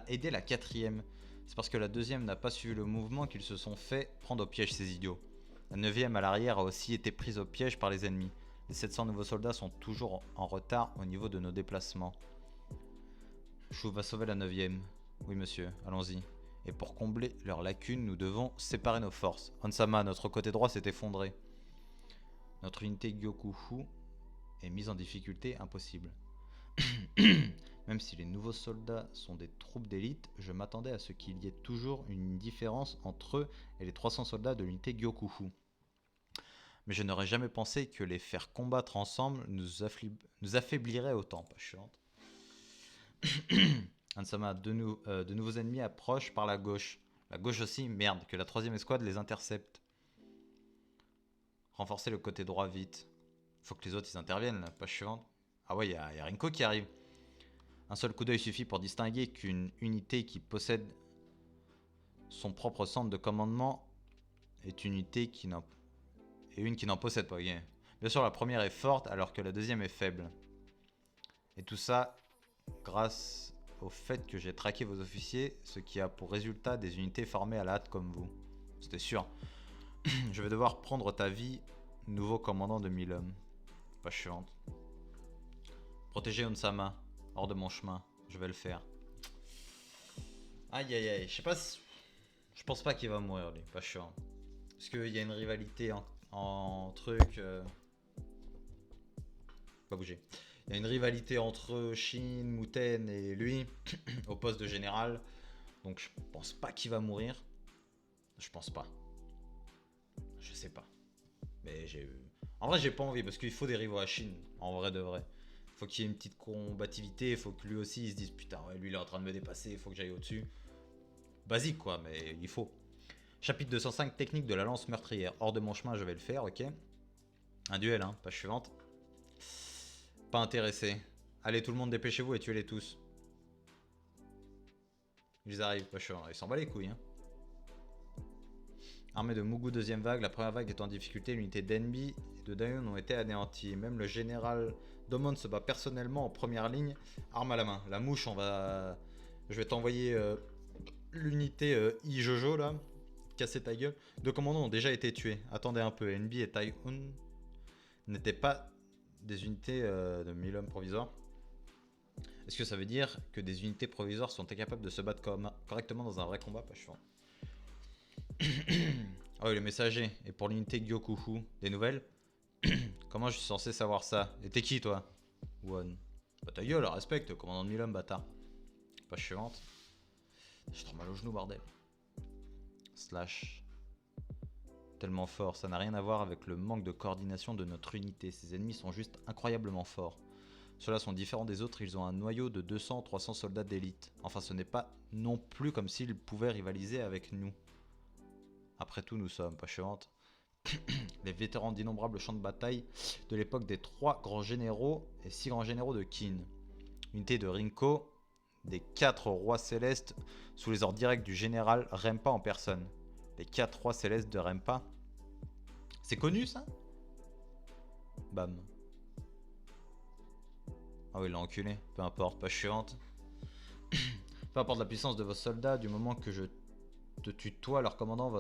aider la 4ème. C'est parce que la 2ème n'a pas suivi le mouvement qu'ils se sont fait prendre au piège, ces idiots. La 9ème à l'arrière a aussi été prise au piège par les ennemis. Les 700 nouveaux soldats sont toujours en retard au niveau de nos déplacements. Chou va sauver la 9ème. Oui monsieur, allons-y. Et pour combler leurs lacunes, nous devons séparer nos forces. Onsama, notre côté droit s'est effondré. Notre unité Gyokuhu est mise en difficulté impossible. Même si les nouveaux soldats sont des troupes d'élite, je m'attendais à ce qu'il y ait toujours une différence entre eux et les 300 soldats de l'unité Gyokuhu. Mais je n'aurais jamais pensé que les faire combattre ensemble nous affaiblirait autant. Pas chiante. Ansama, de nouveaux ennemis approchent par la gauche. La gauche aussi, merde, que la 3ème escouade les intercepte. Renforcer le côté droit vite. Faut que les autres ils interviennent là, pas chiante. Ah ouais, y a Rinko qui arrive. Un seul coup d'œil suffit pour distinguer qu'une unité qui possède son propre centre de commandement est une unité qui n'en possède pas. Yeah. Bien sûr, la première est forte alors que la 2ème est faible. Et tout ça grâce au fait que j'ai traqué vos officiers, ce qui a pour résultat des unités formées à la hâte comme vous. C'était sûr. Je vais devoir prendre ta vie, nouveau commandant de 1000 hommes. Pas chiante. Protéger Onsama, hors de mon chemin. Je vais le faire. Aïe aïe aïe, je sais pas si... Je pense pas qu'il va mourir lui, pas chiant. Parce qu'il y a une rivalité en truc... Pas bouger. Il y a une rivalité entre Shin, Muten et lui au poste de général. Donc je pense pas qu'il va mourir. Je pense pas. Je sais pas. Mais j'ai... En vrai j'ai pas envie parce qu'il faut des rivaux à Shin. En vrai de vrai. Faut qu'il y ait une petite combativité. Il faut que lui aussi il se dise putain ouais lui il est en train de me dépasser. Il faut que j'aille au-dessus. Basique quoi mais il faut. Chapitre 205, technique de la lance meurtrière. Hors de mon chemin je vais le faire, ok. Un duel hein, page suivante. Pas intéressé. Allez tout le monde dépêchez-vous et tuez-les tous. Ils arrivent, pas chiant. Ils s'en bat les couilles hein. Armée de Mugu deuxième vague, la première vague est en difficulté, l'unité d'Enby et de Daeun ont été anéanties. Même le général Domon se bat personnellement en première ligne, arme à la main. La mouche, je vais t'envoyer l'unité Ijojo là, casser ta gueule. 2 commandants ont déjà été tués. Attendez un peu, Enby et Taehoon n'étaient pas des unités de 1000 hommes provisoires. Est-ce que ça veut dire que des unités provisoires sont incapables de se battre correctement dans un vrai combat? Pas chiant. Ah oui, le messager. Et pour l'unité Gyokuhu, des nouvelles? Comment je suis censé savoir ça? Et t'es qui toi? One. Bah ta gueule, respecte, commandant de 1000 hommes, bâtard. Pas suivante. J'ai trop mal au genou, bordel. Slash. Tellement fort, ça n'a rien à voir avec le manque de coordination de notre unité. Ces ennemis sont juste incroyablement forts. Ceux-là sont différents des autres, ils ont un noyau de 200-300 soldats d'élite. Enfin, ce n'est pas non plus comme s'ils pouvaient rivaliser avec nous. Après tout, nous sommes, pas chiante, les vétérans d'innombrables champs de bataille de l'époque des 3 grands généraux et 6 grands généraux de Qin. Unité de Rinko, des 4 rois célestes sous les ordres directs du général Rempa en personne. Les 4 rois célestes de Rempa. C'est connu ça? Bam. Ah oui, il l'a enculé. Peu importe, pas chiante. Peu importe la puissance de vos soldats, du moment que je te tutoie, leur commandant,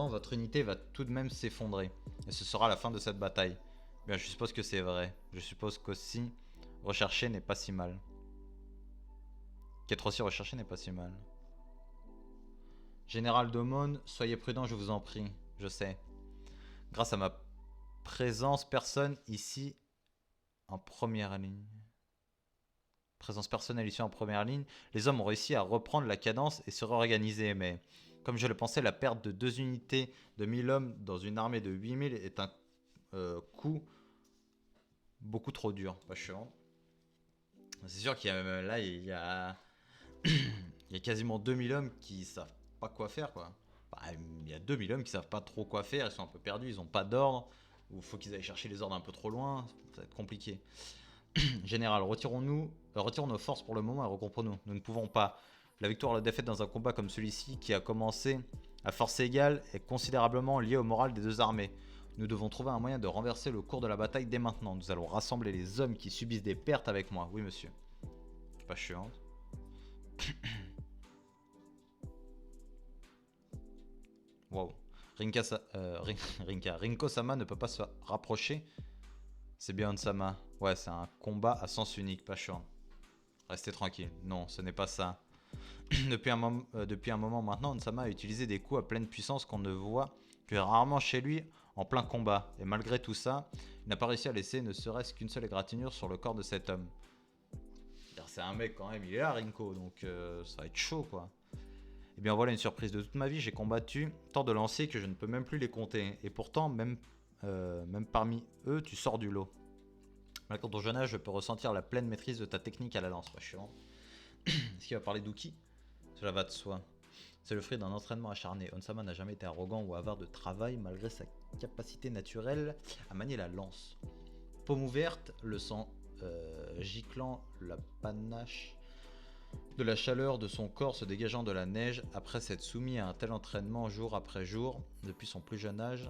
votre unité va tout de même s'effondrer. Et ce sera la fin de cette bataille. Bien, je suppose que c'est vrai. Je suppose qu'aussi, rechercher n'est pas si mal. Qu'être aussi recherché n'est pas si mal. Général Domon, soyez prudent, je vous en prie. Je sais. Grâce à ma Présence personne ici en première ligne. Présence personnelle ici en première ligne. Les hommes ont réussi à reprendre la cadence et se réorganiser. Mais comme je le pensais, la perte de 2 unités de 1000 hommes dans une armée de 8000 est un coup beaucoup trop dur. Pas chiant. C'est sûr qu'il y a là, il y a quasiment 2000 hommes qui savent pas quoi faire, quoi. Bah, il y a 2000 hommes qui savent pas trop quoi faire, ils sont un peu perdus, ils ont pas d'ordre, ou faut qu'ils aillent chercher les ordres un peu trop loin, ça va être compliqué. Général, retirons nos forces pour le moment et regroupons-nous. Nous ne pouvons pas. La victoire ou la défaite dans un combat comme celui-ci, qui a commencé à force égale, est considérablement liée au moral des deux armées. Nous devons trouver un moyen de renverser le cours de la bataille dès maintenant. Nous allons rassembler les hommes qui subissent des pertes avec moi. Oui, monsieur. Pas chiant. Wow. Rinko-sama ne peut pas se rapprocher. C'est bien Onsama. Ouais, c'est un combat à sens unique, pas chiant. Restez tranquille. Non, ce n'est pas ça. Depuis un moment maintenant, Onsama a utilisé des coups à pleine puissance qu'on ne voit que rarement chez lui en plein combat. Et malgré tout ça, il n'a pas réussi à laisser ne serait-ce qu'une seule égratignure sur le corps de cet homme. C'est un mec quand même, il est là Rinko, donc ça va être chaud quoi. Et bien voilà une surprise de toute ma vie, j'ai combattu tant de lanciers que je ne peux même plus les compter. Et pourtant, même parmi eux, tu sors du lot. Malgré ton jeune âge, je peux ressentir la pleine maîtrise de ta technique à la lance. Ouais, chiant. Est-ce qu'il va parler d'Uki? Cela va de soi. C'est le fruit d'un entraînement acharné. Onsama n'a jamais été arrogant ou avare de travail malgré sa capacité naturelle à manier la lance. Paume ouverte, le sang giclant, la panache de la chaleur de son corps se dégageant de la neige après s'être soumis à un tel entraînement jour après jour depuis son plus jeune âge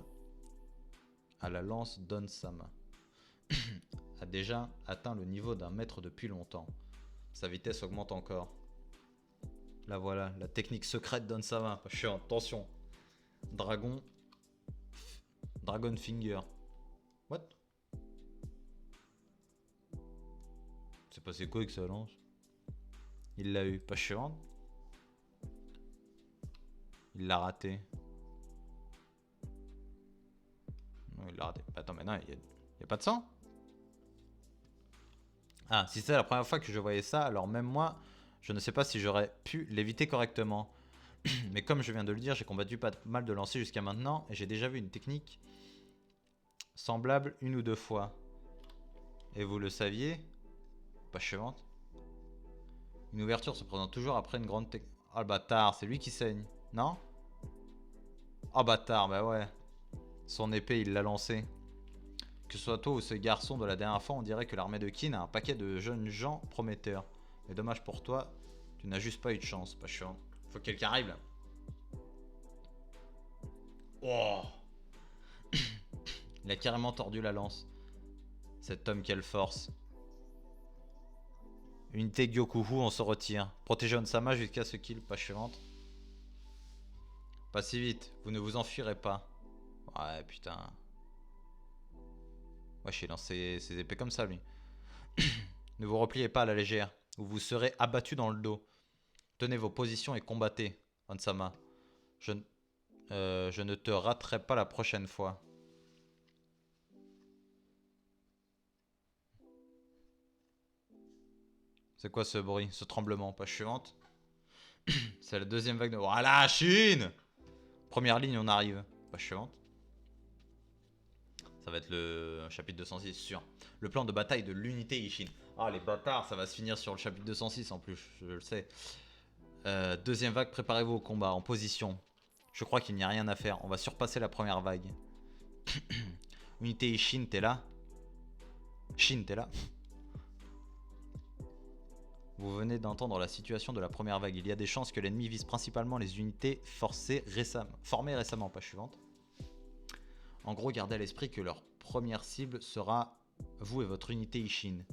à la lance d'Onsama. A déjà atteint le niveau d'un maître depuis longtemps. Sa vitesse augmente encore. Là voilà, la technique secrète d'Onsama. Je suis en tension. Dragon Finger. What? C'est passé quoi avec sa lance? Il l'a eu, pas chiant. Il l'a raté. Non, il l'a raté. Attends, mais non, il y a pas de sang? Ah, si c'était la première fois que je voyais ça, alors même moi, je ne sais pas si j'aurais pu l'éviter correctement. Mais comme je viens de le dire, j'ai combattu pas mal de lancers jusqu'à maintenant, et j'ai déjà vu une technique semblable une ou deux fois. Et vous le saviez? Pas chiante. Une ouverture se présente toujours après une grande technique. Oh le bâtard, c'est lui qui saigne, non? Oh bâtard, bah ouais. Son épée, il l'a lancée. Que ce soit toi ou ce garçon de la dernière fois, on dirait que l'armée de Kin a un paquet de jeunes gens prometteurs. Mais dommage pour toi, tu n'as juste pas eu de chance, pas chiant. Faut que quelqu'un arrive là. Oh. Il a carrément tordu la lance. Cet homme, quelle force. Unité Gyokuhu, on se retire. Protégez Onsama jusqu'à ce qu'il pas chiante. Pas si vite, vous ne vous enfuirez pas. Ouais, putain. Wesh, il lance ses épées comme ça, lui. Ne vous repliez pas à la légère, ou vous serez abattu dans le dos. Tenez vos positions et combattez, Onsama. Je ne te raterai pas la prochaine fois. C'est quoi ce bruit, ce tremblement? Pas chiante. C'est la deuxième vague de... Voilà, Chine! Première ligne, on arrive. Pas chiante. Ça va être le chapitre 206, sûr. Le plan de bataille de l'unité Ishin. Ah, les bâtards, ça va se finir sur le chapitre 206 en plus, je le sais. Deuxième vague, préparez-vous au combat, en position. Je crois qu'il n'y a rien à faire, on va surpasser la première vague. Unité Ishin, t'es là? Shin, t'es là? Vous venez d'entendre la situation de la première vague. Il y a des chances que l'ennemi vise principalement les unités formées récemment, pas suivante. En gros, gardez à l'esprit que leur première cible sera vous et votre unité Ishin.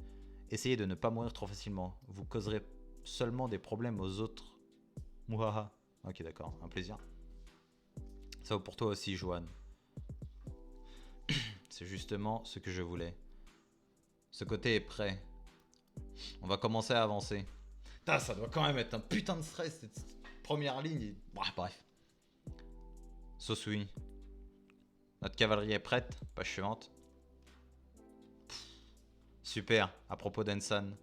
Essayez de ne pas mourir trop facilement. Vous causerez seulement des problèmes aux autres. Mouhaha. Ok, d'accord, un plaisir. Ça vaut pour toi aussi, Johan. C'est justement ce que je voulais. Ce côté est prêt. On va commencer à avancer. Putain, ça doit quand même être un putain de stress, cette première ligne. Bref. Sosui. Notre cavalerie est prête. Page suivante. Super. À propos d'Ensan.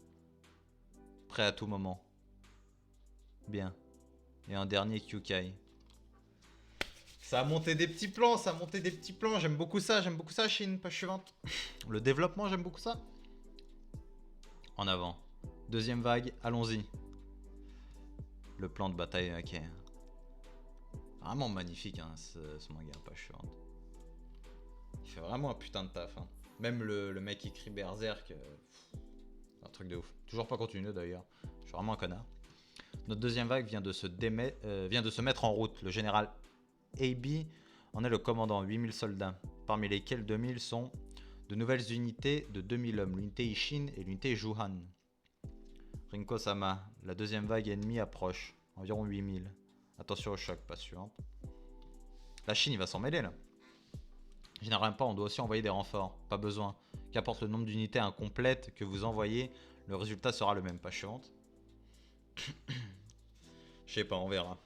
Prêt à tout moment. Bien. Et un dernier Kyukai. Ça a monté des petits plans, ça a monté des petits plans. J'aime beaucoup ça, Chine. Page suivante. Le développement, j'aime beaucoup ça. En avant. Deuxième vague, allons-y. Le plan de bataille, ok. Vraiment magnifique, hein, ce manga. Page suivante. Il fait vraiment un putain de taf. Hein. Même le mec qui crie Berserk. C'est un truc de ouf. Toujours pas continué d'ailleurs. Je suis vraiment un connard. Notre deuxième vague vient de se mettre en route. Le général AB en est le commandant, 8000 soldats, parmi lesquels 2000 sont de nouvelles unités de 2000 hommes, l'unité Ishin et l'unité Juhan. Rinko-sama, la deuxième vague ennemie approche, environ 8000. Attention au choc, pas suivante. La Chine, il va s'en mêler là. Généralement pas, on doit aussi envoyer des renforts, pas besoin. Qu'importe le nombre d'unités incomplètes que vous envoyez, le résultat sera le même, pas suivante. Je sais pas, on verra.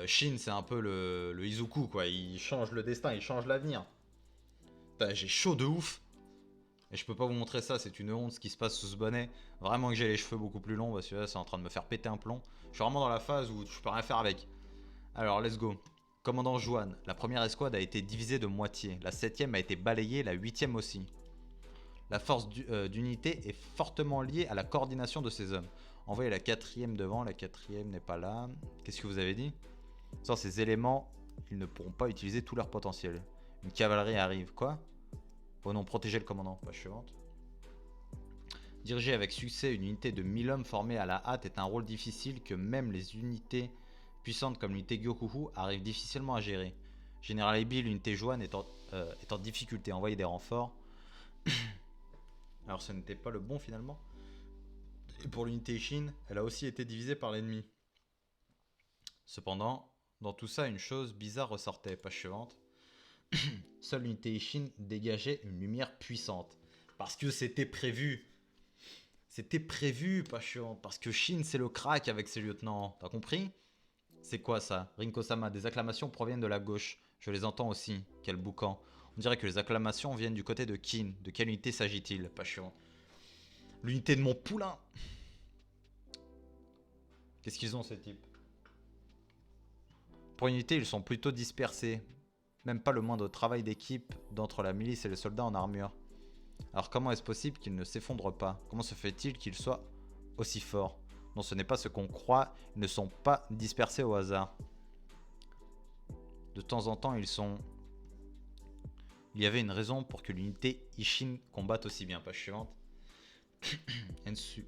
Shin, c'est un peu le Izuku, quoi. Il change le destin, il change l'avenir. J'ai chaud de ouf. Et je peux pas vous montrer ça, c'est une honte ce qui se passe sous ce bonnet. Vraiment que j'ai les cheveux beaucoup plus longs, parce que là, c'est en train de me faire péter un plomb. Je suis vraiment dans la phase où je peux rien faire avec. Alors, let's go. Commandant Juan, la première escouade a été divisée de moitié. La 7ème a été balayée, la 8ème aussi. La force d'unité est fortement liée à la coordination de ces hommes. Envoyez la 4ème devant, la 4ème n'est pas là. Qu'est-ce que vous avez dit? Sans ces éléments, ils ne pourront pas utiliser tout leur potentiel. Une cavalerie arrive, quoi? Oh non, protéger le commandant, page suivante. Diriger avec succès une unité de 1000 hommes formée à la hâte est un rôle difficile que même les unités puissantes comme l'unité Gyokuhu arrivent difficilement à gérer. Général Ebi, l'unité Juan est en difficulté, envoyer des renforts. Alors ce n'était pas le bon finalement. Et pour l'unité Shin, elle a aussi été divisée par l'ennemi. Cependant, dans tout ça, une chose bizarre ressortait, page suivante. Seule l'unité Ishin dégageait une lumière puissante. Parce que c'était prévu. C'était prévu, pas chiant. Parce que Shin, c'est le crack avec ses lieutenants. T'as compris? C'est quoi ça? Rinko-sama, des acclamations proviennent de la gauche. Je les entends aussi. Quel boucan. On dirait que les acclamations viennent du côté de Kin. De quelle unité s'agit-il? Pas chiant. L'unité de mon poulain. Qu'est-ce qu'ils ont, ces types? Pour une unité, ils sont plutôt dispersés. Même pas le moindre travail d'équipe d'entre la milice et les soldats en armure. Alors comment est-ce possible qu'ils ne s'effondrent pas? Comment se fait-il qu'ils soient aussi forts? Non, ce n'est pas ce qu'on croit, ils ne sont pas dispersés au hasard. De temps en temps, ils sont... Il y avait une raison pour que l'unité Ishin combatte aussi bien. Page suivante. Ensu.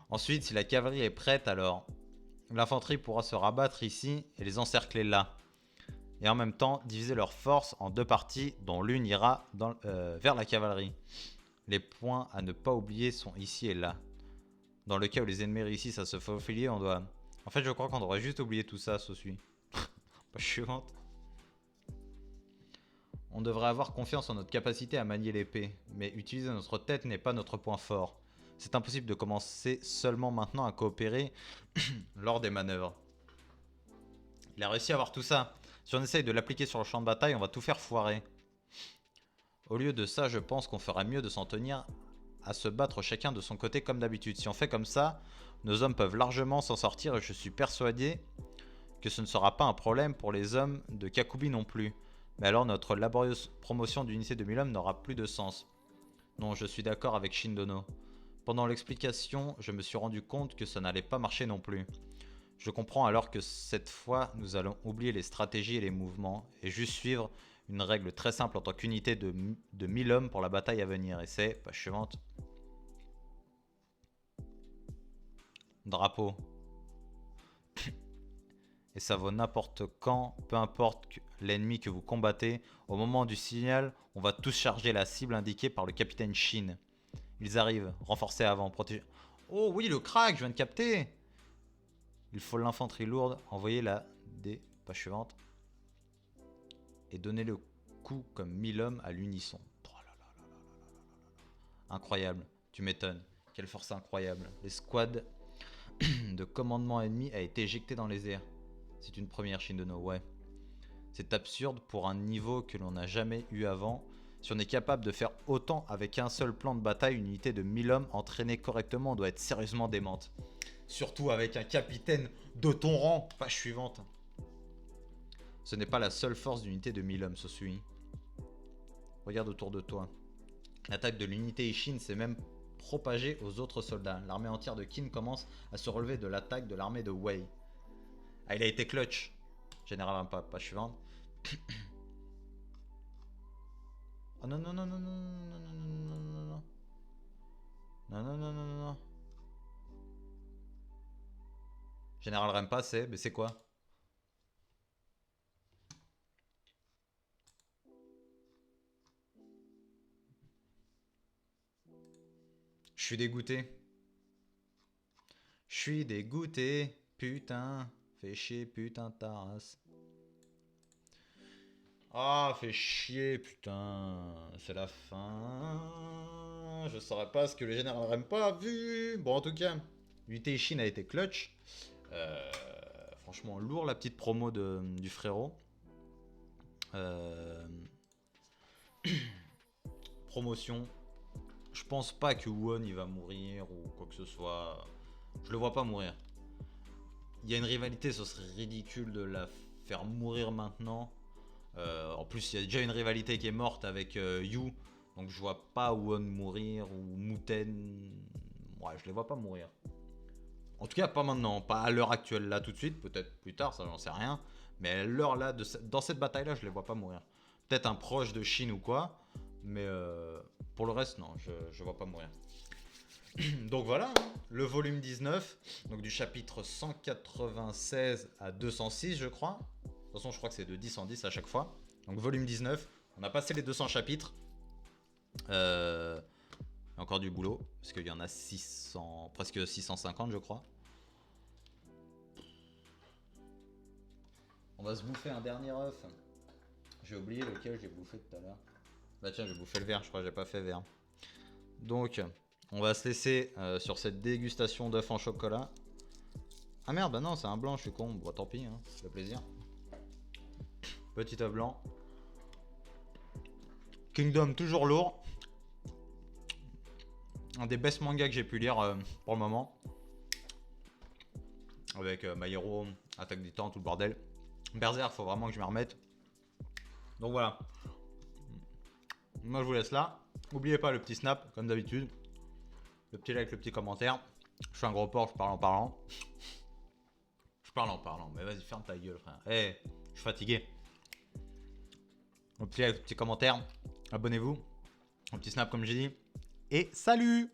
Ensuite, si la cavalerie est prête, alors l'infanterie pourra se rabattre ici et les encercler là. Et en même temps diviser leurs forces en deux parties dont l'une ira vers la cavalerie. Les points à ne pas oublier sont ici et là. Dans le cas où les ennemis réussissent à se faufiler, on doit... En fait, je crois qu'on devrait juste oublier tout ça, Sosui. Pas chiante. On devrait avoir confiance en notre capacité à manier l'épée, mais utiliser notre tête n'est pas notre point fort. C'est impossible de commencer seulement maintenant à coopérer lors des manœuvres. Il a réussi à avoir tout ça. Si on essaye de l'appliquer sur le champ de bataille, on va tout faire foirer. Au lieu de ça, je pense qu'on ferait mieux de s'en tenir à se battre chacun de son côté comme d'habitude. Si on fait comme ça, nos hommes peuvent largement s'en sortir et je suis persuadé que ce ne sera pas un problème pour les hommes de Kakubi non plus. Mais alors notre laborieuse promotion d'unité de 1000 hommes n'aura plus de sens. Non, je suis d'accord avec Shindono. Pendant l'explication, je me suis rendu compte que ça n'allait pas marcher non plus. Je comprends alors que cette fois, nous allons oublier les stratégies et les mouvements et juste suivre une règle très simple en tant qu'unité de 1000 hommes pour la bataille à venir. Et c'est, page suivante, drapeau. Et ça vaut n'importe quand, peu importe l'ennemi que vous combattez. Au moment du signal, on va tous charger la cible indiquée par le capitaine Shin. Ils arrivent, renforcés avant, protégés. Oh oui, le crack, je viens de capter. Il faut l'infanterie lourde, envoyer la des pages suivantes et donner le coup comme 1000 hommes à l'unisson. Oh là là là là là là. Incroyable, tu m'étonnes. Quelle force incroyable. L'escouade de commandement ennemi a été éjectée dans les airs. C'est une première Shin de No, ouais. C'est absurde pour un niveau que l'on n'a jamais eu avant. Si on est capable de faire autant avec un seul plan de bataille, une unité de 1000 hommes entraînée correctement doit être sérieusement démente. Surtout avec un capitaine de ton rang. Page suivante. Ce n'est pas la seule force d'unité de 1000 hommes, Sosui. Regarde autour de toi. L'attaque de l'unité Ishin s'est même propagée aux autres soldats. L'armée entière de Qin commence à se relever de l'attaque de l'armée de Wei. Ah, il a été clutch. Général, page suivante. Oh non, non, non, non, non, non, non, non, non, non. Non, non, non, non, non, non. Général Rempa, c'est... Mais c'est quoi? Je suis dégoûté. Je suis dégoûté. Putain. Fais chier, putain, ta race. Ah, fait chier, putain. C'est la fin. Je saurais pas ce que le général Rempa a vu. Bon, en tout cas, l'unité Ishin a été clutch. Franchement, lourd la petite promo du frérot. Promotion. Je pense pas que Won il va mourir ou quoi que ce soit. Je le vois pas mourir. Il y a une rivalité, ce serait ridicule de la faire mourir maintenant. En plus, il y a déjà une rivalité qui est morte avec Yu. Donc je vois pas Won mourir ou Muten. Ouais, je les vois pas mourir. En tout cas, pas maintenant, pas à l'heure actuelle, là tout de suite, peut-être plus tard, ça j'en sais rien. Mais à l'heure là, dans cette bataille-là, je les vois pas mourir. Peut-être un proche de Shin ou quoi, mais pour le reste, non, je vois pas mourir. Donc voilà, le volume 19, donc du chapitre 196 à 206, je crois. De toute façon, je crois que c'est de 10 en 10 à chaque fois. Donc volume 19, on a passé les 200 chapitres. Encore du boulot, parce qu'il y en a 600, presque 650 je crois. On va se bouffer un dernier œuf. J'ai oublié lequel j'ai bouffé tout à l'heure. Bah tiens, j'ai bouffé le vert, je crois que j'ai pas fait vert. Donc, on va se laisser sur cette dégustation d'œufs en chocolat. Ah merde, bah non, c'est un blanc, je suis con. Bon, tant pis, hein, ça fait plaisir. Petit œuf blanc. Kingdom, toujours lourd. Un des best mangas que j'ai pu lire pour le moment. Avec My Hero, Attaque des Titans, tout le bordel. Berserk, faut vraiment que je me remette. Donc voilà. Moi je vous laisse là. N'oubliez pas le petit snap, comme d'habitude. Le petit like, le petit commentaire. Je fais un gros porc, je parle en parlant. Je parle en parlant, mais vas-y, ferme ta gueule, frère. Eh, je suis fatigué. Le petit like, le petit commentaire. Abonnez-vous. Un petit snap, comme j'ai dit. Et salut!